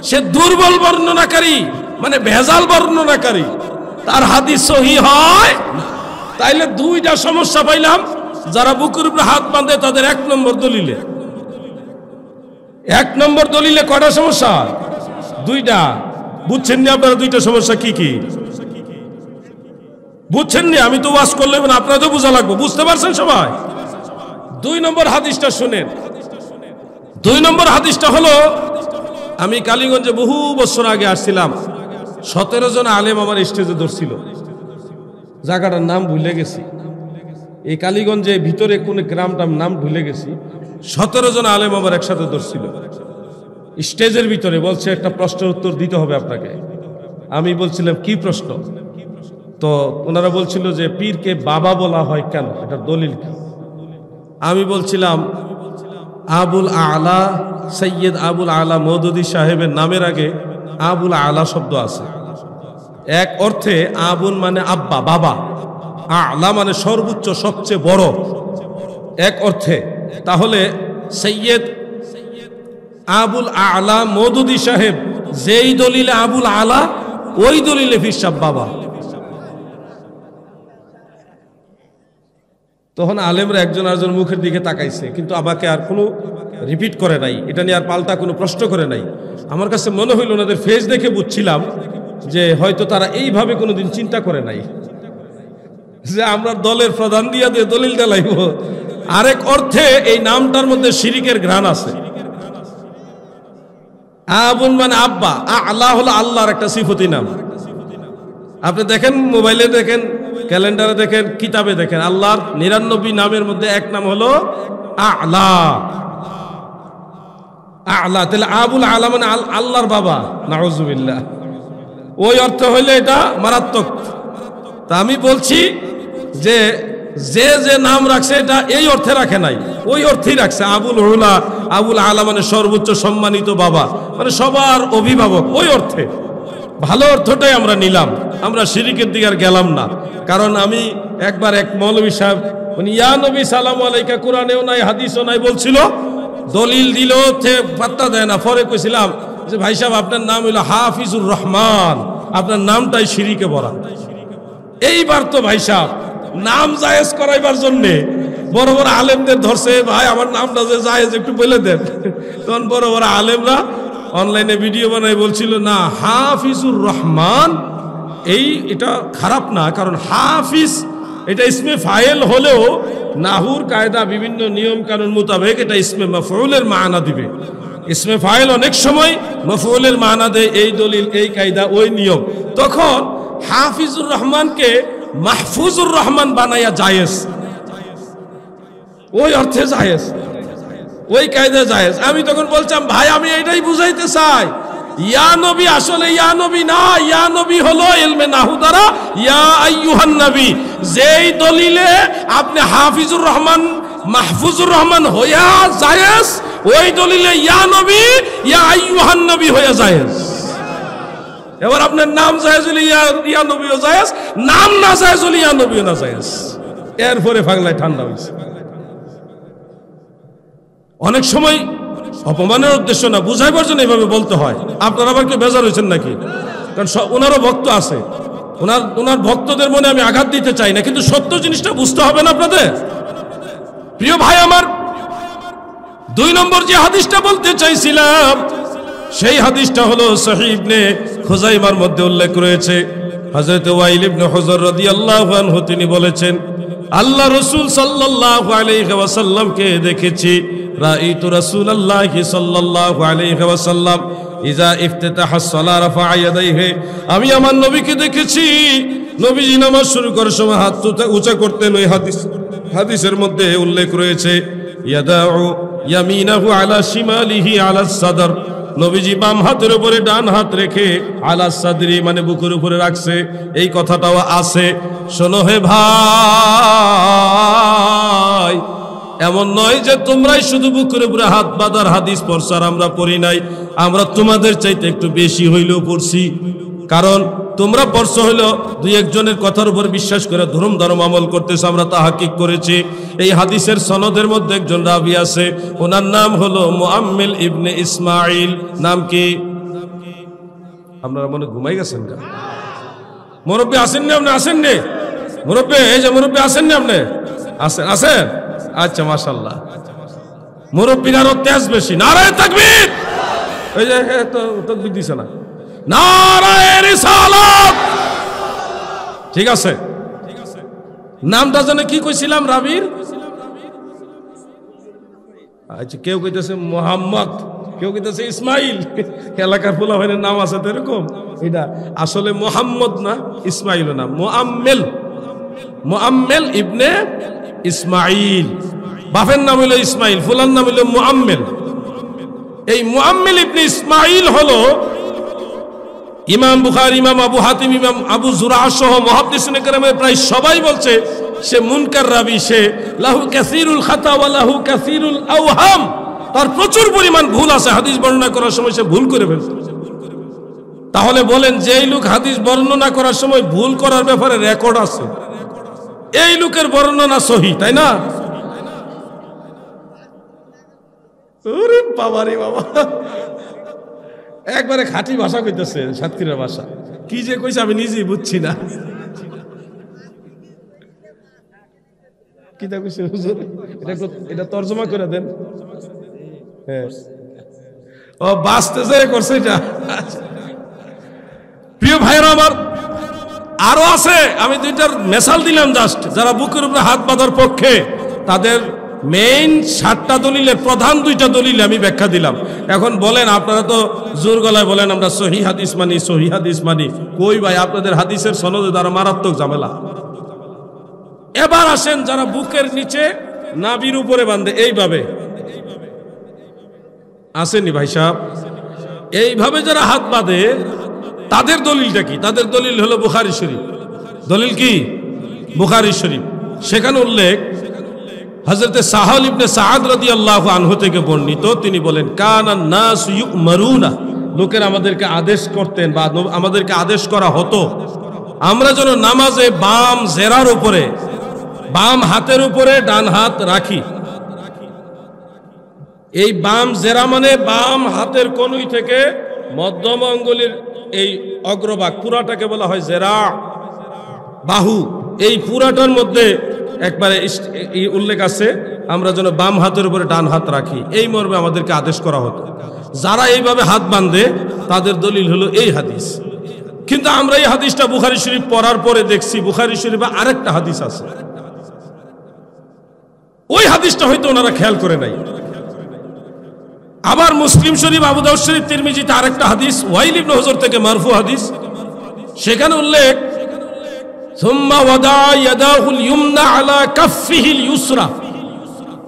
সে দুর্বল বর্ণনাকারী, মানে ভেজাল বর্ণনাকারী, তার হাদিস সহিহ হয়। তাইলে দুইটা সমস্যা পাইলাম। যারা বুকের উপরে হাত বাঁধে তাদের এক নম্বর দলিলে কয়টা সমস্যা? দুইটা। বুঝছেন নি আপনারা দুইটা সমস্যা কি কি? বুঝছেন নি? আমি তো ওয়াজ করলে আপনারা তো বোঝা লাগবে। বুঝতে পারছেন সবাই? 2 নম্বর হাদিসটা শুনেন। 2 নম্বর হাদিসটা হলো, আমি কালীগঞ্জে বহু বছর আগে আসছিলাম, 17 জন আলেম আমার স্টেজে ধরছিল, জায়গাটার নাম ভুলে গেছি, এই কালীগঞ্জে ভিতরে কোন গ্রামটার নাম ভুলে গেছি। 17 জন আলেম আমার একসাথে ধরছিল স্টেজের ভিতরে, বলছে একটা প্রশ্নের উত্তর দিতে হবে আপনাকে। আমি বলছিলাম কি প্রশ্ন? তো ওনারা বলছিল যে পীরকে বাবা বলা হয় কেন, এটা দলিল কি? আমি বলছিলাম আবুল আলা, সৈয়দ আবুল আলা মওদুদী সাহেবের নামের আগে আবুল আলা শব্দ আছে। এক অর্থে আবুল মানে আব্বা, বাবা, আলা মানে সর্বোচ্চ, সবচেয়ে বড়, এক অর্থে। তাহলে সৈয়দ আবুল আলা মওদুদী সাহেব যেই দলিলে আবুল আলা, ওই দলিলে পীর সাহেব বাবা। তখন আলেমরা একজন আরেকজন মুখের দিকে তাকাইছে, কিন্তু আমাকে আর কোনো রিপিট করে নাই, এটা নিয়ে আর পাল্টা কোনো প্রশ্ন করে নাই। আমার কাছে মনে হইল ওনাদের ফেস দেখে বুঝছিলাম যে হয়তো তারা এইভাবে কোনোদিন চিন্তা করে নাই যে আমরা দলের প্রধান দিয়ে দলিল দেলাইব। আরেক অর্থে এই নামটার মধ্যে শিরিকের ঘ্রাণ আছে। আবুল মানে আব্বা, আল্লাহ হলো আল্লাহর একটা সিফতি নাম। আপনি দেখেন, মোবাইলে দেখেন, ক্যালেন্ডারে দেখেন, কিতাবে দেখেন, আল্লাহর 99 নামের মধ্যে এক নাম হলো আলা। আলা, তাহলে আবুল আলা মানে আল্লাহর বাবা, নাউজুবিল্লাহ। ওই অর্থ হইলে এটা মারাত্মক। তা আমি বলছি যে যে যে নাম রাখছে এটা এই অর্থে রাখে নাই, ওই অর্থেই রাখছে। আবুল উলা, আবুল আলা মানে সর্বোচ্চ সম্মানিত বাবা, মানে সবার অভিভাবক, ওই অর্থে। ভালো অর্থটাই আমরা নিলাম, আমরা শিরিকের দিকে আর গেলাম না। কারণ আমি একবার এক মৌলভী সাহেব, উনি ইয়া নবী সালাম আলাইকা, কোরআনেও নাই হাদিসও নাই বলছিল, দলিল দিল পাত্তা দেয় না। পরে কইছিলাম যে ভাই সাহেব আপনার নাম হইল হাফিজুর রহমান, আপনার নামটাই শিরিকে ভরা। এইবার তো ভাই সাহেব নাম জায়েজ করাইবার জন্যে বড় বড় আলেমদের ধরছে, ভাই আমার নামটা যে জায়েজ একটু বলে দেন। তখন বড় বড় আলেমরা অনলাইনে ভিডিও বানাই বলছিল না, হাফিজুর রহমান এটা খারাপ না, কারণ হাফিজ এটা ইসমে ফাইল হলেও নাহুর কায়দা বিভিন্ন নিয়ম কানুন মোতাবেক এটা ইসমে মাফউলের মানা দিবে। ইসমে ফাইল অনেক সময় মাফউলের মানা দেয়, এই দলিল, এই কায়দা, ওই নিয়ম। তখন হাফিজুর রহমানকে মাহফুজুর রহমান বানাইয়া জায়েজ, ওই অর্থে জায়েজ, ওই কায়দা জায়েজ। আমি তখন বলছিলাম ভাই আমি এটাই বুঝাইতে চাই, ইয়া নবী আসলে ইয়া নবী না, ইয়া নবী হলো ইলমে নাহু দ্বারা ইয়া আইয়ুহান নবী। যেই দলিলে আপনি হাফিজুর রহমান, মাহফুজুর রহমান হইয়া জায়েজ, ওই দলিলে ইয়া নবী, ইয়া আইয়ুহান নবী হইয়া জায়েজ। এবার আপনার নাম জায়েজ হলে ইয়া নবীও জায়েজ, নাম না জায়েজ হলে ইয়া নবীও না জায়েজ। এরপরে পাগলায় ঠান্ডা হয়েছে। ওনার সময় অপমানের উদ্দেশ্য না, বুঝাইবার জন্য এইভাবে বলতে হয়। আপনারা আবার কেউ বেজার হয়েছেন নাকি? কারণ ওনারও ভক্ত আছে, ওনার ভক্তদের মনে আমি আঘাত দিতে চাই না, কিন্তু সত্য জিনিসটা বুঝতে হবে না আপনাদের। প্রিয় ভাই আমার, 2 নম্বর যে হাদিসটা বলতে চাইছিলাম, সেই হাদিসটা হলো সহিহ ইবনে খুজাইমার মধ্যে উল্লেখ রয়েছে। হযরত ওয়াইল ইবনে হুজর রাদিয়াল্লাহু আনহু তিনি বলেছেন, আল্লাহ রাসূল সাল্লাল্লাহু আলাইহি ওয়াসাল্লামকে দেখেছি, রাআইতু রাসূলুল্লাহি সাল্লাল্লাহু আলাইহি ওয়াসাল্লাম ইজা ইফতিতাহাস সালাহ রাফা ইয়াদাইহি, আমি আমার নবীকে দেখেছি, নবীজি নামাজ শুরু করার সময় হাত উঁচা করতেন। ওই হাদিসের মধ্যে উল্লেখ রয়েছে ইয়াদাউ ইয়ামিনাহু আলা শিমালিহি আলা সাদর, নবীজি বাম হাতের উপরে ডান হাত রেখে আলা সাদরি মানে বুকের উপরে রাখছে, এই কথাটাও আছে। শোনো হে ভাই, এমন নয় যে তোমরাই শুধু বুকের উপরে হাত বাঁধার হাদিস পড়ছো আর আমরা পড়ি নাই। আমরা তোমাদের চাইতে একটু বেশি হইলেও পড়ছি, কারণ তোমরা পড়ছো হইলো দুই একজনের কথার উপর বিশ্বাস করে ধর্ম আমল করতেছো, আমরা তাহাকিক করেছি। এই হাদিসের সনদের মধ্যে একজন রাবি আছে, ওনার নাম হলো মুআম্মিল ইবনে ইসমাইল। নাম কি? আপনারা মনে ঘুমাই গেছেন গা? মুরব্বী আসেননি আপনি? আসেননি মুরব্বী? এই যে মুরব্বী আসেননি আপনি? আসেন আসেন। আচ্ছা মাশাআল্লাহ, মুরব্বীর আরো তেজ বেশি। নারায়ে তাকবীর! এই যে তো তাকবীর দিছে না। নারায়ে রিসালাত! ঠিক আছে, নামটা জানে কি কইছিলাম রাবির? আচ্ছা, কেউ কইতেছে মোহাম্মদ, কেউ কইতেছে ইসমাইল। এলাকার পোলাপানের নাম আছে তো এরকম। এটা আসলে মোহাম্মদ না, ইসমাইল না, মুআম্মিল ইবনে ইসমাইল। বাপের নাম হলো ইসমাইল, ফুলার নাম হলো মুআম্মিল। এই মুআম্মিল ইবনে ইসমাইল হলো ইমাম বুখারী, ইমাম আবু হাতিম, ইমাম আবু যুরআ সহ মুহাদ্দিসিনে কেরামের প্রায় সবাই বলছে সে মুনকার রাবী, সে লাহু কাসীরুল খাতা ওয়া লাহু কাসীরুল আওহাম, তার প্রচুর পরিমাণ ভুল আছে। হাদিস বর্ণনা করার সময় সে ভুল করে ফেলছে। তাহলে বলেন, যেই লোক হাদিস বর্ণনা করার সময় ভুল করার ব্যাপারে রেকর্ড আছে, এই লোকের বর্ণনা সহিহ, তাই না? ওরে বাবা রে বাবা, একবারে খাঁটি ভাষা কইতেছে, সাতক্ষীরার ভাষা। কি যে কইছে আমি নিজেই বুঝছি না। কি তা কইছে হুজুর? এটা তরজমা করে দেন। হ্যাঁ, ও বাঁচতে যায় করছে এটা। প্রিয় ভাইরা আমার, আরো আছে, আমি দুইটার মেসাল দিলাম জাস্ট। যারা বুকের উপরে হাত বাঁধার পক্ষে, তাদের মেইন 7টা দলিলের প্রধান 2টা দলিল আমি ব্যাখ্যা দিলাম। এখন বলেন, আপনারা তো জোর গলায় বলেন আমরা সহিহ হাদিস মানি, সহিহ হাদিস মানি। কই ভাই, আপনাদের হাদিসের সনদে দ্বারা মারাত্মক ঝামেলা। এবার আসেন, যারা বুকের নিচে নাভির উপরে বাঁধে এইভাবে, আসেনি ভাই সাহেব? এইভাবে যারা হাত বাঁধে তাদের দলিলটা কি? তাদের দলিল হলো বুখারী শরীফ। দলিল কি? বুখারী শরীফ। সেখানে উল্লেখ হযরতে সাহল ইবনে সাআদ রাদিয়াল্লাহু আনহু থেকে বর্ণিত। তিনি বলেন, কানান নাস ইউমারুনা, লোকেরা আমাদেরকে আদেশ করতেন বা আমাদেরকে আদেশ করা হতো আমরা যেন নামাজে বাম জেরার উপরে, বাম হাতের উপরে ডান হাত রাখি। এই বাম জেরা মানে বাম হাতের কনুই থেকে মধ্যম আঙ্গুলের এই অগ্রভাগ পুরাটাকে বলা হয় জেরা, বাহু। এই পুরাটার মধ্যে একবারে উল্লেখ আছে আমরা যেন বাম হাতের উপরে ডান হাত রাখি, এই মর্মে আমাদেরকে আদেশ করা হতো। যারা এইভাবে হাত বাঁধে তাদের দলিল হলো এই হাদিস। কিন্তু আমরা এই হাদিসটা বুখারী শরীফ পড়ার পরে দেখছি বুখারী শরীফে আরেকটা হাদিস আছে, ওই হাদিসটা হয়তো ওনারা খেয়াল করে নাই। আবার মুসলিম শরীফ, আবু দাউদ শরীফ, তিরমিজিতে আরেকটা হাদিস ওয়াইল ইবনে হুজর থেকে মারফু হাদিস। সেখানে উল্লেখ, সুম্মা ওয়াদা ইয়াদাহুল ইয়ুমনা আলা কাফফিহিল ইউসরা,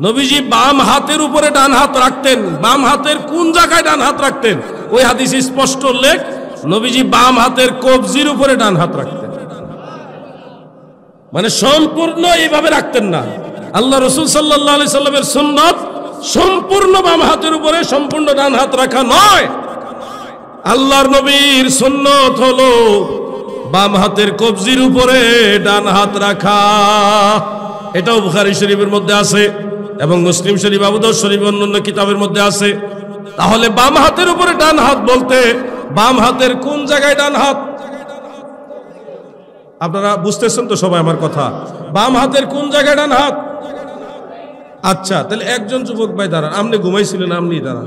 নবীজি বাম হাতের উপরে ডান হাত রাখতেন। বাম হাতের কোন জায়গায় ডান হাত রাখতেন? ওই হাদিসে স্পষ্ট উল্লেখ, নবীজি বাম হাতের কবজির উপরে ডান হাত রাখতেন। মানে সম্পূর্ণ এইভাবে রাখতেন না। আল্লাহ রাসূল সাল্লাল্লাহু আলাইহি সাল্লামের সুন্নাত সম্পূর্ণ বাম হাতের উপরে সম্পূর্ণ ডান হাত রাখা নয়। আল্লাহর নবীর সুন্নাত হলো বাম হাতের কবজির উপরে ডান হাত রাখা। এটাও বুখারী শরীফের মধ্যে আছে এবং মুসলিম শরীফ, আবু দাউদ শরীফ, অন্যান্য কিতাবের মধ্যে আছে। তাহলে বাম হাতের উপরে ডান হাত বলতে বাম হাতের কোন জায়গায় ডান হাত? আপনারা বুঝতেছেন তো সবাই আমার কথা? বাম হাতের কোন জায়গায় ডান হাত? আচ্ছা, তাহলে একজন যুবক ভাই দাঁড়ান, আপনি ঘুমাইছিলেন, আপনি দাঁড়ান,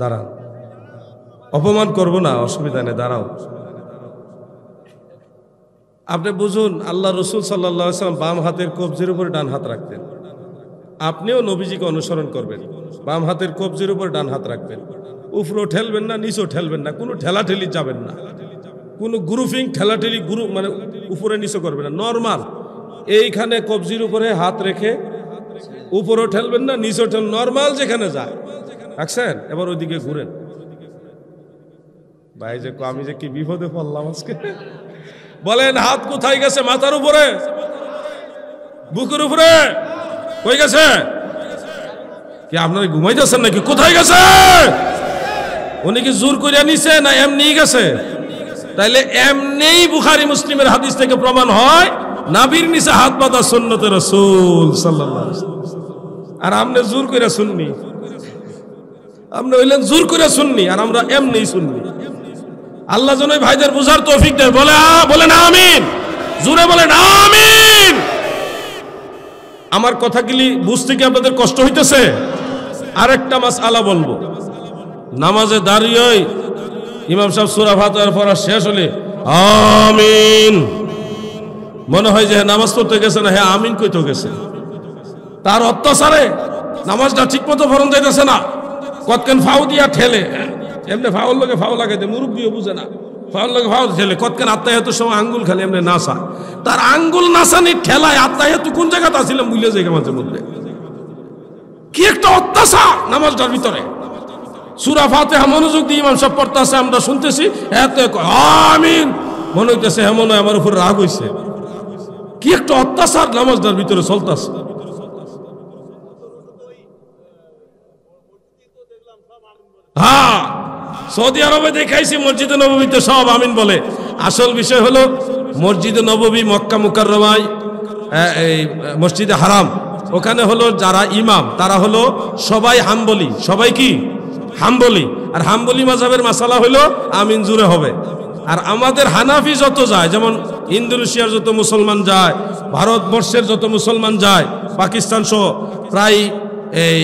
দাঁড়ান, অপমান করব না, অসুবিধা নেই, দাঁড়াও। আপনি বুঝুন, আল্লাহ রসুল সাল্লাল্লাহু আলাইহি ওয়াসাল্লাম বাম হাতের কবজির উপরে ডান হাত রাখতেন। আপনিও নবীজিকে অনুসরণ করবেন, বাম হাতের কবজির উপর ডান হাত রাখবেন। উপরেও ঠেলবেন না, নিচেও ঠেলবেন না, কোনো ঠেলাঠেলি যাবেন না, কোনো গ্রুপিং ঠেলাঠেলি মানে উপরে নিচে করবেন না, নর্মাল এইখানে কবজির উপরে হাত রেখে উপরেও ঠেলবেন না, নিচেও ঠেল, নর্মাল যেখানে যায় রাখছেন। এবার ওইদিকে ঘুরেন। ভাই যে আমি যে কি বিপদে পড়লাম আজকে। বলেন, হাত কোথায় গেছে? মাথার উপরে, বুকের উপরে, কই গেছে? কি আপনারা ঘুমাইতেছেন নাকি? কোথায় গেছে? উনি কি জোর করে নিছে না এমনি গেছে? তাইলে এমনিই বুখারী মুসলিমের হাদিস থেকে প্রমাণ হয় নাবির নিচে হাত বাঁধা সুন্নতে রাসূল সাল্লাল্লাহু আলাইহি ওয়াসাল্লাম। আর আপনি জোর করে শুননি, আপনি হইলেন জোর করে শুননি, আর আমরা এমনি শুননি। আল্লাহ যেন ভাইদের বুঝার তৌফিক দেয়। বলেন আমিন, জোরে বলেন আমিন। আমার কথাগুলি বুঝতে কি আপনাদের কষ্ট হইতেছে? আরেকটা মাসআলা বলবো। নামাজে দাঁড়িয়ে ইমাম সাহেব সূরা ফাতিহার পড়া শেষ হলে আমিন, মনে হয় যে নামাজ পড়তে গেছে না, হ্যাঁ আমিন কইতে গেছে। তার অত্যাচারে নামাজটা ঠিক মতো ফরন যাইতেছে না, কতক্ষণ ফাউ দিয়া ঠেলে, এমনি ফাউল লাগে ফাউ লাগাইতে, মুরব্বিও বুঝে না, ফাউল লাগে ফাউ ঠেলে, কতক্ষণ আত্মাহিয়াতুর সময় আঙ্গুল খালি এমনি নাসা, তার আঙ্গুল নাসানি ঠেলায় আত্মাহিয়াতু কোন জায়গাতে আসছিলাম বুঝলে যাই মাঝে মধ্যে। কি একটা অত্যাচার নামাজটার ভিতরে। সূরা ফাতিহা মনোযোগ দিয়ে ইমাম সাহেব পড়তেছে, আমরা শুনতেছি, এত আমিন মনে হইতেছে এমন আমার উপর রাগ হইছে। কি একটা অত্যাচার নামাজটার ভিতরে চলতেছে। হ্যাঁ, সৌদি আরবে দেখাইছি মসজিদে নববীতে সব আমিন বলে। আসল বিষয় হলো মসজিদে নববী মক্কা মুকাররমায়, এই মসজিদে হারাম, ওখানে হলো যারা ইমাম তারা হলো সবাই হাম্বলি। সবাই কি হাম্বলি? আর হাম্বলি মাযহাবের মাসালা হলো আমিন জুরে হবে। আর আমাদের হানাফি যত যায়, যেমন ইন্দোনেশিয়ার যত মুসলমান যায়, ভারতবর্ষের যত মুসলমান যায়, পাকিস্তান সহ প্রায় এই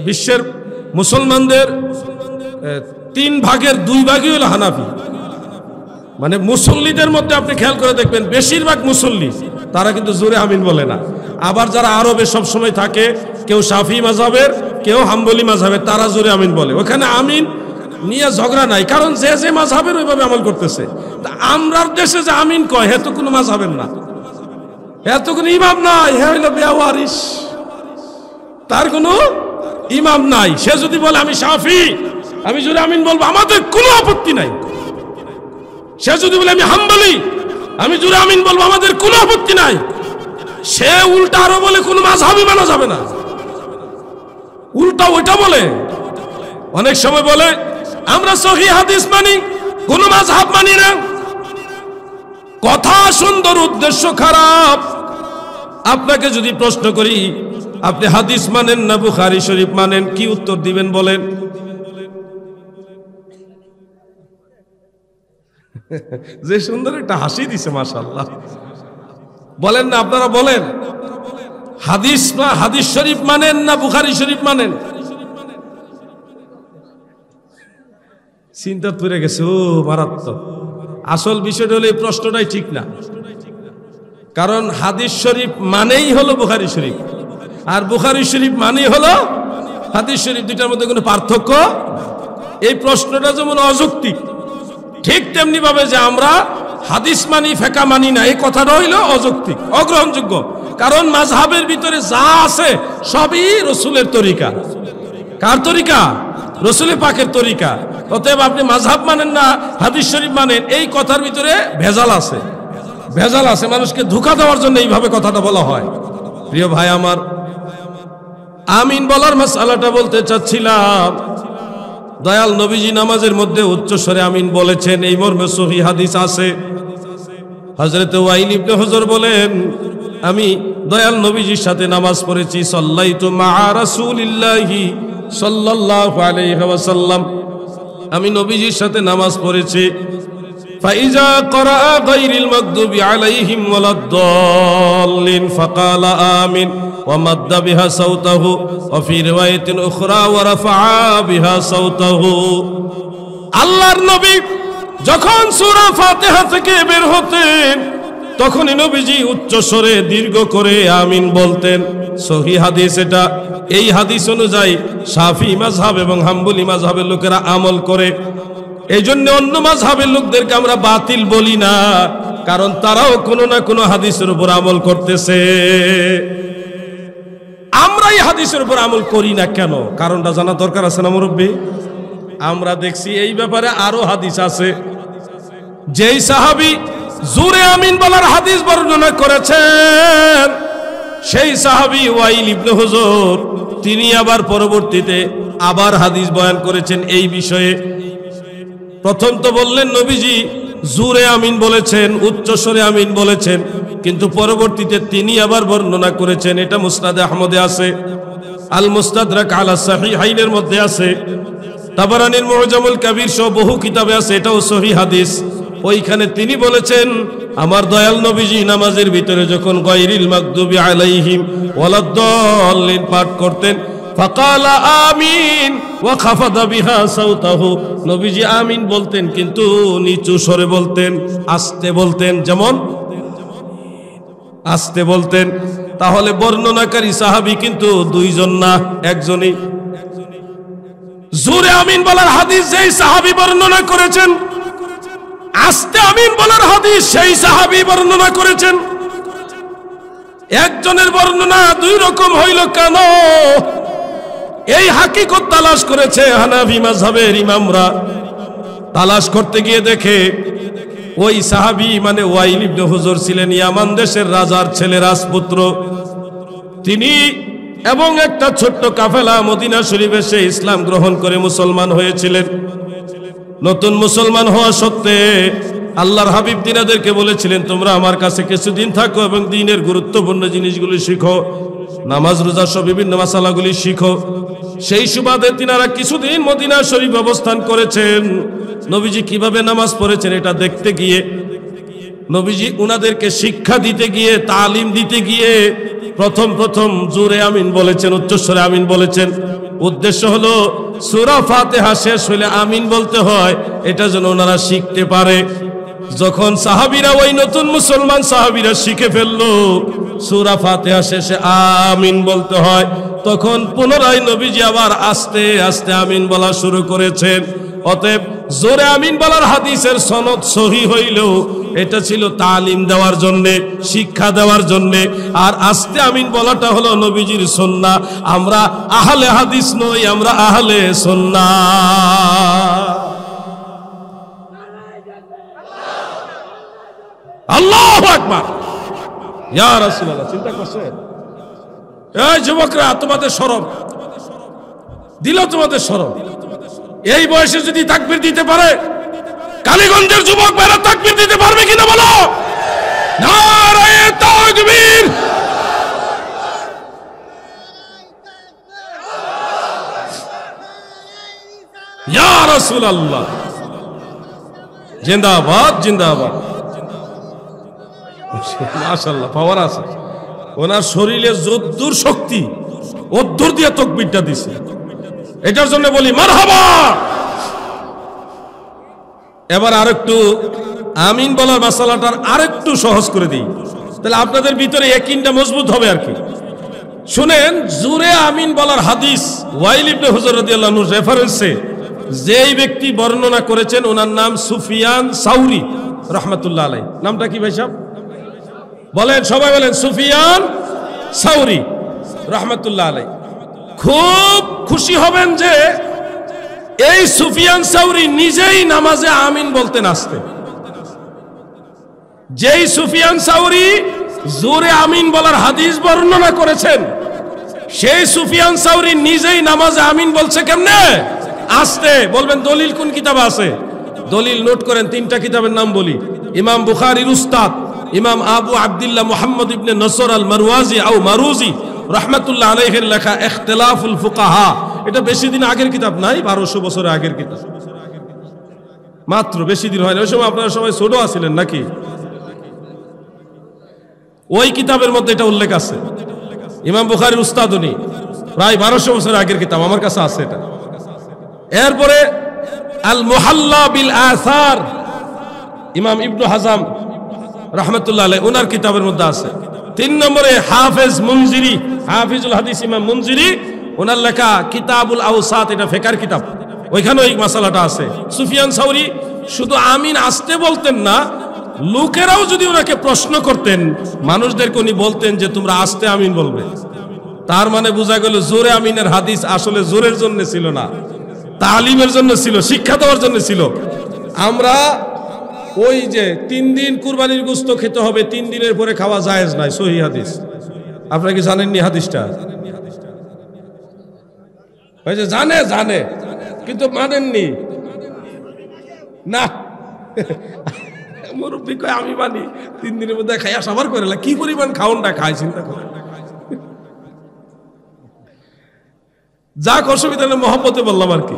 বিশ্বের মুসলমানদের 3 ভাগের 2 ভাগই হলো হানাফি। মানে মুসল্লিদের মধ্যে আপনি খেয়াল করে দেখবেন বেশিরভাগ মুসল্লি তারা কিন্তু জোরে আমিন বলে না। আবার যারা আরবে সব সময় থাকে, কেউ শাফি মাযহাবের, কেউ হাম্বলি মাযহাবের, তারা জোরে আমিন বলে। ওখানে আমিন নিয়ে ঝগড়া নাই, কারণ যে যে মাযহাবের ওইভাবে আমল করতেছে। আমরার দেশে যে আমিন কয়, হে তো কোনো মাযহাবের না, হে তো কোনো ইমাম নাই, হে হইল বেওয়ারিশ, তার কোনো ইমাম নাই। সে যদি বলে আমি শাফি, আমি জোরে আমিন বলবো, আমাদের কোনো আপত্তি নাই। সে যদি বলে আমি হাম্বলি, আমি জোরে আমিন বলবো, আমাদের কোনো আপত্তি নাই। সে উল্টা আরো বলে কোনো মাযহাবই মানা যাবে না, উল্টা ওইটা বলে। অনেক সময় বলে আমরা সহিহ হাদিস মানি, কোন মাযহাব মানি না। কথা সুন্দর, উদ্দেশ্য খারাপ। আপনাকে যদি প্রশ্ন করি আপনি হাদিস মানেন না বুখারী শরীফ মানেন, কি উত্তর দিবেন বলেন? যে সুন্দর একটা হাসি দিছে মাশাআল্লাহ। বলেন না, আপনারা বলেন হাদিস শরীফ মানেন না বুখারী শরীফ মানেন? চিন্তা পড়ে গেছে, ও মারাত্মক। আসল বিষয়টা হলো এই প্রশ্নটাই ঠিক না, কারণ হাদিস শরীফ মানেই হলো বুখারী শরীফ, আর বুখারী শরীফ মানেই হলো হাদিস শরীফ। দুইটার মধ্যে কোনো পার্থক্য। এই প্রশ্নটা যেমন অযৌক্তিক, ঠিক তেমনি ভাবে যে আমরা হাদিস মানি ফেকা মানি না, এই কথাটা হইল অযৌক্তিক, অগ্রহণযোগ্য। কারণ মাযহাবের ভিতরে যা আছে সবই রসুলের তরিকা। কার তরিকা? রসুল পাকের তরিকা। অতএব আপনি মাযহাব মানেন না হাদিস শরীফ মানেন, এই কথার ভিতরে ভেজাল আছে, ভেজাল আছে। মানুষকে ধোঁকা দেওয়ার জন্য এইভাবে কথাটা বলা হয়। প্রিয় ভাই আমার, আমিন বলার মাসআলাটা বলতে চাচ্ছিলাম। দয়াল নবীজি নামাজের মধ্যে উচ্চ স্বরে আমিন বলেছেন, এই মর্মে সহিহ হাদিস আছে। হযরত ওয়াইল ইবনে হুজর বলেন, আমি দয়াল নবীজির সাথে নামাজ পড়েছি, সাল্লাইতু মা রাসূলিল্লাহি সাল্লাল্লাহু আলাইহি ওয়াসাল্লাম, আমি নবীজির সাথে নামাজ পড়েছি। ফাইজা ক্বারা গায়রিল মাগদুবি আলাইহিম ওয়ালাদ-দাল্লিন ফাকালা আমিন ওয়া মাদ্দা বিহা সাওতাহু ওয়া ফি রিওয়ায়াতিন উখরা ওয়া রাফআ বিহা সাওতাহু। আল্লাহর নবী যখন সূরা ফাতিহা থেকে বের হতেন, তখনই নবীজি উচ্চ স্বরে দীর্ঘ করে আমিন বলতেন। সহিহ হাদিস এটা। এই হাদিস অনুযায়ী শাফি মাযহাব এবং হাম্বলি মাযহাবের লোকেরা আমল করে। এই জন্য অন্য মাযহাবের লোকদেরকে আমরা বাতিল বলি না, কারণ তারাও কোনো না কোনো হাদিসের উপর আমল করতেছে। আমরা এই হাদিসের উপর আমল করি না কেন? কারণটা জানা দরকার আছে না মুরব্বী? আমরা দেখছি এই ব্যাপারে আরো হাদিস আছে। যেই সাহাবী জোরে আমিন বলার হাদিস বর্ণনা করেছেন, সেই সাহাবী ওয়াইল ইবনে হুজর তিনি আবার পরবর্তীতে আবার হাদিস বয়ান করেছেন এই বিষয়ে। প্রথম তো বললেন নবীজি জোরে আমিন বলেছেন, উচ্চস্বরে আমিন বলেছেন, কিন্তু পরবর্তীতে তিনি আবার বর্ণনা করেছেন। এটা মুসনাদে আহমদে আছে, আল মুস্তাদরাক আলা সাহিহাইনের মধ্যে আছে, তাবারানির মুআজামুল কাবীর সহ বহু কিতাবে আছে, এটাও সহিহ হাদিস। ওইখানে তিনি বলেছেন আমার দয়াল নবীজি নামাজের ভিতরে যখন গায়রিল মাগদুবি আলাইহিম ওয়ালাদ-দাল্লিন পাঠ করতেন ফাকালা আমিন ওয়া খাফাদা বিহা সাউতাহু, নবীজি আমিন বলতেন কিন্তু নিচু স্বরে বলতেন, আস্তে বলতেন, যেমন আস্তে বলতেন। তাহলে বর্ণনাকারী সাহাবী কিন্তু দুইজন না, একজনই। জোরে আমিন বলার হাদিস যেই সাহাবী বর্ণনা করেছেন, আস্তে আমিন বলার হাদিস সেই সাহাবী বর্ণনা করেছেন। একজনের বর্ণনা দুই রকম হইল কেন? এই হাকিকত তালাশ করেছে হানাফি মাযহাবের ইমামরা। তালাশ করতে গিয়ে দেখে ওই সাহাবী মানে ওয়াইল ইবনে হুজর ছিলেন ইয়ামান দেশের রাজার ছেলে, রাজপুত্র। তিনি এবং একটা ছোট্ট কাফেলা মদিনা শরীফে এসে ইসলাম গ্রহণ করে মুসলমান হয়েছিলেন। নতুন মুসলমান হওয়া সত্ত্বে আল্লাহর হাবিব তিনাদেরকে বলেছিলেন তোমরা আমার কাছে কিছুদিন থাকো এবং দ্বীনের গুরুত্বপূর্ণ জিনিসগুলি শিখো, নামাজ রোজা সহ বিভিন্ন মাসালাগুলি শিখো। সেই সুবাদে তিনারা কিছুদিন মদিনা শরীফ অবস্থান করেছেন। নবীজি কিভাবে নামাজ পড়েছেন এটা দেখতে গিয়ে, নবীজি উনাদেরকে শিক্ষা দিতে গিয়ে, তালিম দিতে গিয়ে প্রথম জোরে আমিন বলেছেন, উচ্চস্বরে আমিন বলেছেন। উদ্দেশ্য হলো সূরা ফাতিহা শেষ হইলে আমিন বলতে হয়, এটা যেন ওনারা শিখতে পারে। যখন সাহাবীরা ওই নতুন মুসলমান সাহাবীরা শিখে ফেললো সূরা ফাতিহা শেষে আমিন বলতে হয়, তখন পুনরায় নবীজি আবার আস্তে আস্তে আমিন বলা শুরু করেছেন। অতএব জোরে আমিন বলার হাদিসের সনদ সহিহ হইলেও এটা ছিল তালিম দেওয়ার জন্যে, শিক্ষা দেওয়ার জন্যে, আর আস্তে আমিন বলাটা হলো নবীজির সুন্নাহ। আমরা আহলে হাদিস নই, আমরা আহলে সুন্নাহ। আল্লাহু আকবার, ইয়া রাসূলুল্লাহ। চিন্তা করছেন এই যুবকরা, তোমাদের শরম দিল, তোমাদের শরম। এই বয়সে যদি তাকবীর দিতে পারে, কালীগঞ্জের যুবক ভাইরা তাকবীর দিতে পারবে কিনা বলো? নারায়ে তাকবীর। ইয়া রাসূলুল্লাহ, জিন্দাবাদ জিন্দাবাদ। মাশাআল্লাহ, পাওয়ার আছে ওনার শরীরে, যদ্দুর শক্তি অদ্দুর দিয়ে তাকবীরটা দিছে। এটার জন্য বলি মারহাবা। এবার আরেকটু আমিন বলার মাসালাটার আরেকটু সহজ করে দিই, তাহলে আপনাদের ভিতরে ইয়াকিনটা মজবুত হবে আর কি। শুনেন, জোরে আমিন বলার হাদিস ওয়াইল ইবনে হুজর রাদিয়াল্লাহু আনহু রেফারেন্সে যেই ব্যক্তি বর্ণনা করেছেন ওনার নাম সুফিয়ান সাউরি রাহমাতুল্লাহ আলাইহি। নামটা কি ভাই সাহেব বলেন? সবাই বলেন সুফিয়ান সাউরি রাহমাতুল্লাহ আলাইহি। খুব খুশি হবেন যে এই সুফিয়ান সাউরি নিজেই নামাজে আমিন বলতেন আস্তে। যেই সুফিয়ান সাউরি জোরে আমিন বলার হাদিস বর্ণনা করেছেন, সেই সুফিয়ান সাউরি নিজেই নামাজে আমিন বলছে কেমনে? আস্তে। বলবেন দলিল কোন কিতাবে আছে? দলিল নোট করেন, তিনটা কিতাবের নাম বলি। ইমাম বুখারীর উস্তাদ ইমাম আবু আব্দুল্লাহ মুহাম্মদ ইবনে নসর আল মারওয়াজি আও মারুজি রাহমাতুল্লাহ আলাইহির লেখা ইখতিলাফুল ফুকাহা। এটা বেশি দিন আগের কিতাব নাই, 1200 বছরের আগের কিতাব মাত্র, বেশি দিন হয় না। ওই সময় আপনারা সবাই ছোট আছিলেন নাকি? ওই কিতাবের মধ্যে এটা উল্লেখ আছে। ইমাম বুখারীর উস্তাদ উনি, প্রায় 1200 বছরের আগের কিতাব, আমার কাছে আছে এটা। এরপরে আল মুহাল্লা বিল আসার ইমাম ইবনে হাজাম রাহমাতুল্লাহ আলাইহি ওনার কিতাবের মধ্যে আছে। 3 নম্বরে হাফেজ মুনজিরি, হাফিজুল হাদিস ইমাম মুনজিরি, ওনার লেখা কিতাবুল আওসাত, এটা ফিকহের কিতাব, ওইখানে ওই মাসালাটা আছে। সুফিয়ান সাউরি শুধু আমিন আসতে বলতেন না, লোকেরাও যদি ওনাকে প্রশ্ন করতেন, মানুষদেরকে উনি বলতেন যে তোমরা আস্তে আমিন বলবে। তার মানে বোঝা গেল জোরে আমিনের হাদিস আসলে জোরের জন্য ছিল না, তালিমের জন্য ছিল, শিক্ষা দেওয়ার জন্য ছিল। আমরা ওই যে 3 দিন কুরবানির গোশত খেতে হবে, 3 দিনের পরে খাওয়া জায়েজ নাই, সহিহ হাদিস। আপনারা কি জানেননি হাদিসটা? ওই যে জানে জানে কিন্তু মানেননি না। মুরব্বী কয় আমি মানি, 3 দিনের মধ্যে খাইয়া সবার করে কি পরিমাণ খাওনটা খায় চিন্তা করে। যাক অসুবিধা নেই, মহব্বতে বললাম আর কি।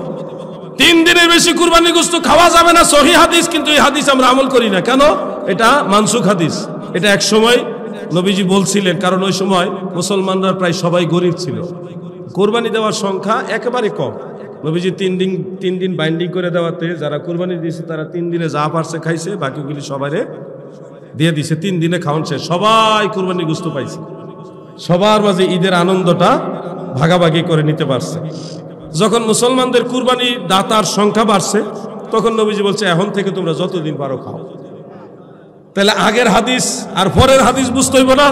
3 দিনের বেশি কুরবানি গোশত খাওয়া যাবে না, সহিহ হাদিস, কিন্তু এই হাদিস আমরা আমল করি না কেন? এটা মানসুখ হাদিস। এটা এক সময় নবীজি বলছিলেন, কারণ ওই সময় মুসলমানরা প্রায় সবাই গরিব ছিল, কুরবানি দেওয়ার সংখ্যা একেবারে কম। নবীজি 3 দিন বাইন্ডিং করে দেওয়াতে যারা কুরবানি দিয়েছে তারা 3 দিনে যা পারছে খাইছে, বাকিগুলি সবাইরে দিয়ে দিছে। 3 দিনে খাওয়ান শেষ, সবাই কুরবানি গোশত পাইছে, সবার মাঝে ঈদের আনন্দটা ভাগাভাগি করে নিতে পারছে। যখন মুসলমানদের কুরবানি দাতার সংখ্যা বাড়ছে, তখন নবীজি বলছে এখন থেকে তোমরা যতদিন পারো খাও। তাহলে আগের হাদিস আর পরের হাদিস বুঝতে হইব না?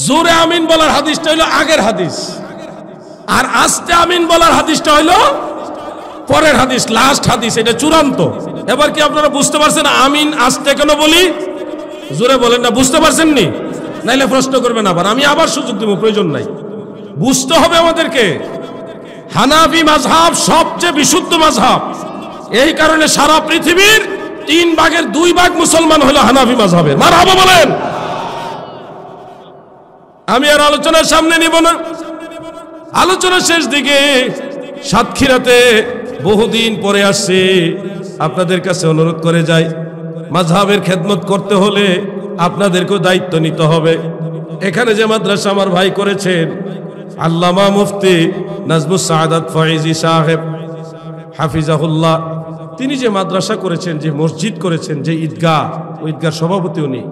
জোরে আমিন বলার হাদিসটা হইলো আগের হাদিস, আর আস্তে আমিন বলার হাদিসটা হইলো পরের হাদিস, লাস্ট হাদিস, এটা চূড়ান্ত। এবার কি আপনারা বুঝতে পারছেন আমিন আস্তে কেন বলি? জোরে বলেন না, বুঝতে পারছেন নি? নাইলে প্রশ্ন করবেন আবার, আমি আবার সুযোগ দেব, প্রয়োজন নাই। বুঝতে হবে আমাদেরকে। হানাফি মাযহাব সবচেয়ে বিশুদ্ধ মাযহাব, এই কারণে সারা পৃথিবীর 3 ভাগের 2 ভাগ মুসলমান হলো হানাফি মাযহাবের। মারহাবা বলেন। আমি আর আলোচনার সামনে নিব না, আলোচনার শেষ দিকে। সাতক্ষীরাতে বহুদিন পরে আসছে, আপনাদের কাছে অনুরোধ করে যাই, মাযহাবের খেদমত করতে হলে আপনাদেরকেও দায়িত্ব নিতে হবে। এখানে যে মাদ্রাসা আমার ভাই করেছেন, আল্লামা মুফতি নাজমুস সাআদাত ফয়েজী সাহেব হাফিজাহুল্লাহ, তিনি যে মাদ্রাসা করেছেন, যে মসজিদ করেছেন, যে ঈদগাহ, ওই ঈদগার সভাপতি উনি,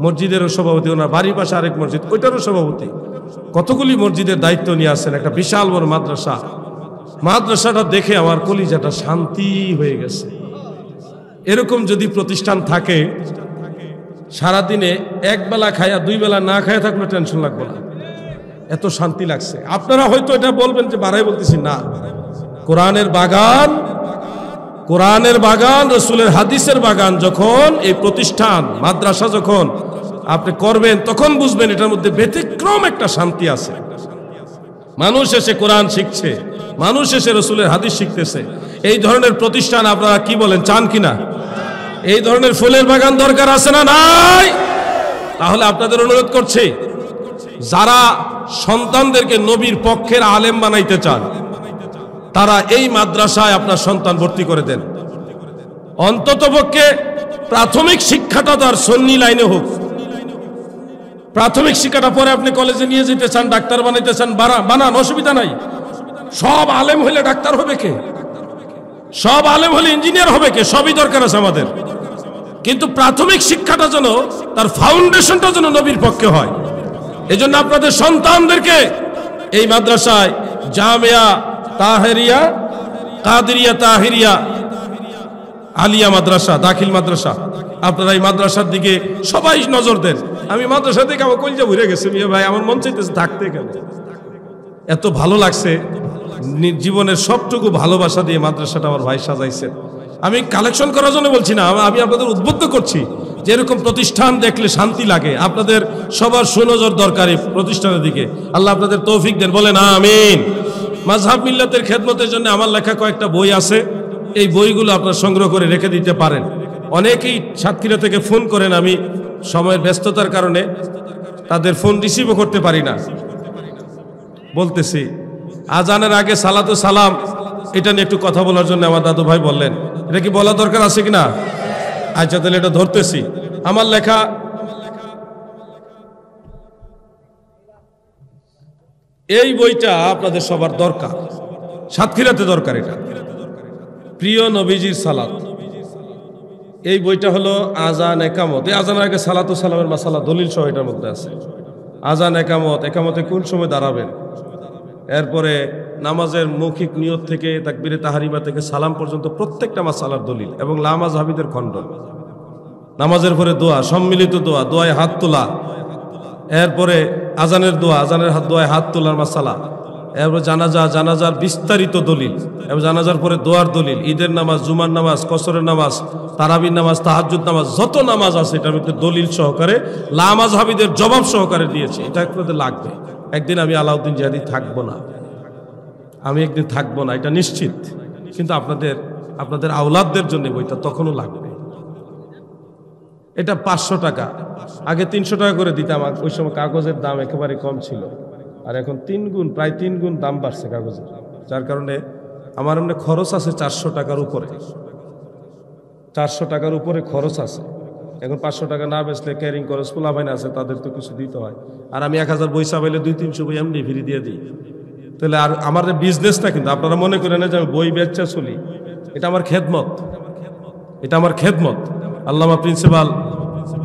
মসজিদেরও সভাপতি, ওনার বাড়ির পাশে আরেক মসজিদ, ওইটারও সভাপতি। কতগুলি মসজিদের দায়িত্ব নিয়ে আসছেন, একটা বিশাল বড় মাদ্রাসা। মাদ্রাসাটা দেখে আমার কলিজাটা শান্তি হয়ে গেছে। এরকম যদি প্রতিষ্ঠান থাকে, সারাদিনে 1 বেলা খায়া 2 বেলা না খায়া থাকলে টেনশন লাগবে না, এত শান্তি লাগছে। আপনারা হয়তো এটা বলবেন যে বাড়াই বলতেছি না, কোরআনের বাগান, কোরআনের বাগান, রাসূলের হাদিসের বাগান যখন এই প্রতিষ্ঠান মাদ্রাসা যখন আপনি করবেন, তখন বুঝবেন এটার মধ্যে ব্যতিক্রম একটা শান্তি আছে। মানুষ এসে কোরআন শিখছে, মানুষ এসে রাসূলের হাদিস শিখতেছে। এই ধরনের প্রতিষ্ঠান আপনারা কি বলেন, চান কিনা? এই ধরনের ফুলের বাগান দরকার আছে না নাই? তাহলে আপনাদের অনুরোধ করছি, যারা সন্তানদেরকে নবীর পক্ষের আলেম বানাইতে চান, তারা এই মাদ্রাসায় আপনার সন্তান ভর্তি করে দেন। অন্ততপক্ষে প্রাথমিক শিক্ষাটা তার সুন্নি লাইনে হোক। প্রাথমিক শিক্ষাটা পরে আপনি কলেজে নিয়ে যেতে চান, ডাক্তার বানাইতে চান, বানান, অসুবিধা নাই। সব আলেম হলে ডাক্তার হবে কে? সব আলেম হলে ইঞ্জিনিয়ার হবে কে? সবই দরকার আছে আমাদের, কিন্তু প্রাথমিক শিক্ষাটা যেন, তার ফাউন্ডেশনটা যেন নবীর পক্ষে হয়। এজন্য আপনাদের সন্তানদেরকে এই মাদ্রাসায়, জামিয়া তাহেরিয়া, কাদেরিয়া তাহেরিয়া আলিয়া মাদ্রাসা, দাখিল মাদ্রাসা, আপনারা এই মাদ্রাসার দিকে সবাই নজর দেন। আমি মাদ্রাসা থেকে আমার কলজা ভরে গেছে, মিয়া ভাই, আমার মন চাইতেছে থাকতে, কেন এত ভালো লাগছে। জীবনের সবটুকু ভালোবাসা দিয়ে মাদ্রাসাটা আমার ভাই সাজাইছেন। আমি কালেকশন করার জন্য বলছি না, আমি আপনাদের উদ্বুদ্ধ করছি যে এরকম প্রতিষ্ঠান দেখলে শান্তি লাগে। আপনাদের সবার সুনজর দরকারি প্রতিষ্ঠানের দিকে। আল্লাহ আপনাদের তৌফিক দেন, বলেন আমিন। মাযহাব মিল্লাতের খেদমতের জন্য আমার লেখা কয়েকটা বই আছে, এই বইগুলো আপনারা সংগ্রহ করে রেখে দিতে পারেন। অনেকেই সাতক্ষীরা থেকে ফোন করেন, আমি সময়ের ব্যস্ততার কারণে তাদের ফোন রিসিভও করতে পারি না। বলতেছি, আজানের আগে সালাতু সালাম, এটা নিয়ে একটু কথা বলার জন্য আমার দাদু ভাই বললেন। এটা কি বলা দরকার আছে কিনা? আচ্ছা, তাহলে এটা ধরতেছি। আমার লেখা এই বইটা আপনাদের সবার দরকার, সাতক্ষীরাতে দরকার। এটা প্রিয় নবীজির সালাত, এই বইটা হলো আজান একামত। এই আজানের আগে সালাতু সালামের মাসালা দলিল সহ এটার মধ্যে আছে। আজান একামত, একামতে কোন সময় দাঁড়াবেন, এরপরে নামাজের মৌখিক নিয়ত থেকে তাকবীরে তাহারিমা থেকে সালাম পর্যন্ত প্রত্যেকটা মাসালার দলিল এবং লা মাযহাবীদের খণ্ডন। নামাজের পরে দোয়া, সম্মিলিত দোয়া, দোয়ায় হাত তোলা, এরপরে আজানের দোয়া, আজানের দোয়ায় হাত তোলার মাসালা, এরপর জানাজা, জানাজার বিস্তারিত দলিল, এবার জানাজার পরে দোয়ার দলিল, ঈদের নামাজ, জুমার নামাজ, কসরের নামাজ, তারাবির নামাজ, তাহাজ্জুদ নামাজ, যত নামাজ আছে এটার মধ্যে দলিল সহকারে লামাযহাবীদের জবাব সহকারে দিয়েছে। এটা আপনাদের লাগবে। একদিন আমি আলাউদ্দিন জিহাদি থাকবো না, আমি একদিন থাকবো না, এটা নিশ্চিত। কিন্তু আপনাদের আওলাদদের জন্য বইটা তখনও লাগবে। এটা 500 টাকা, আগে 300 টাকা করে দিতাম। ওই সময় কাগজের দাম একেবারে কম ছিল, আর এখন 3 গুণ, প্রায় 3 গুণ দাম বাড়ছে কাগজের। যার কারণে আমার এমনি খরচ আছে 400 টাকার উপরে, 400 টাকার উপরে খরচ আছে। এখন 500 টাকা না বেচলে ক্যারিং খরচ, পোলাপাইন আছে, তাদের তো কিছু দিতে হয়। আর আমি 1000 বই চাইলে 200-300 বই এমনি ফ্রি দিয়ে দিই। তাহলে আর আমার বিজনেসটা, কিন্তু আপনারা মনে করেন না যে আমি বই বেচা চলি, এটা আমার খেদমত, এটা আমার খেদমত। আল্লামা প্রিন্সিপাল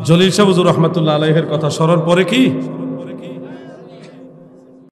জলিল শাহ হুজুর রহমাতুল্লাহ আলাইহির কথা স্মরণ পরে কি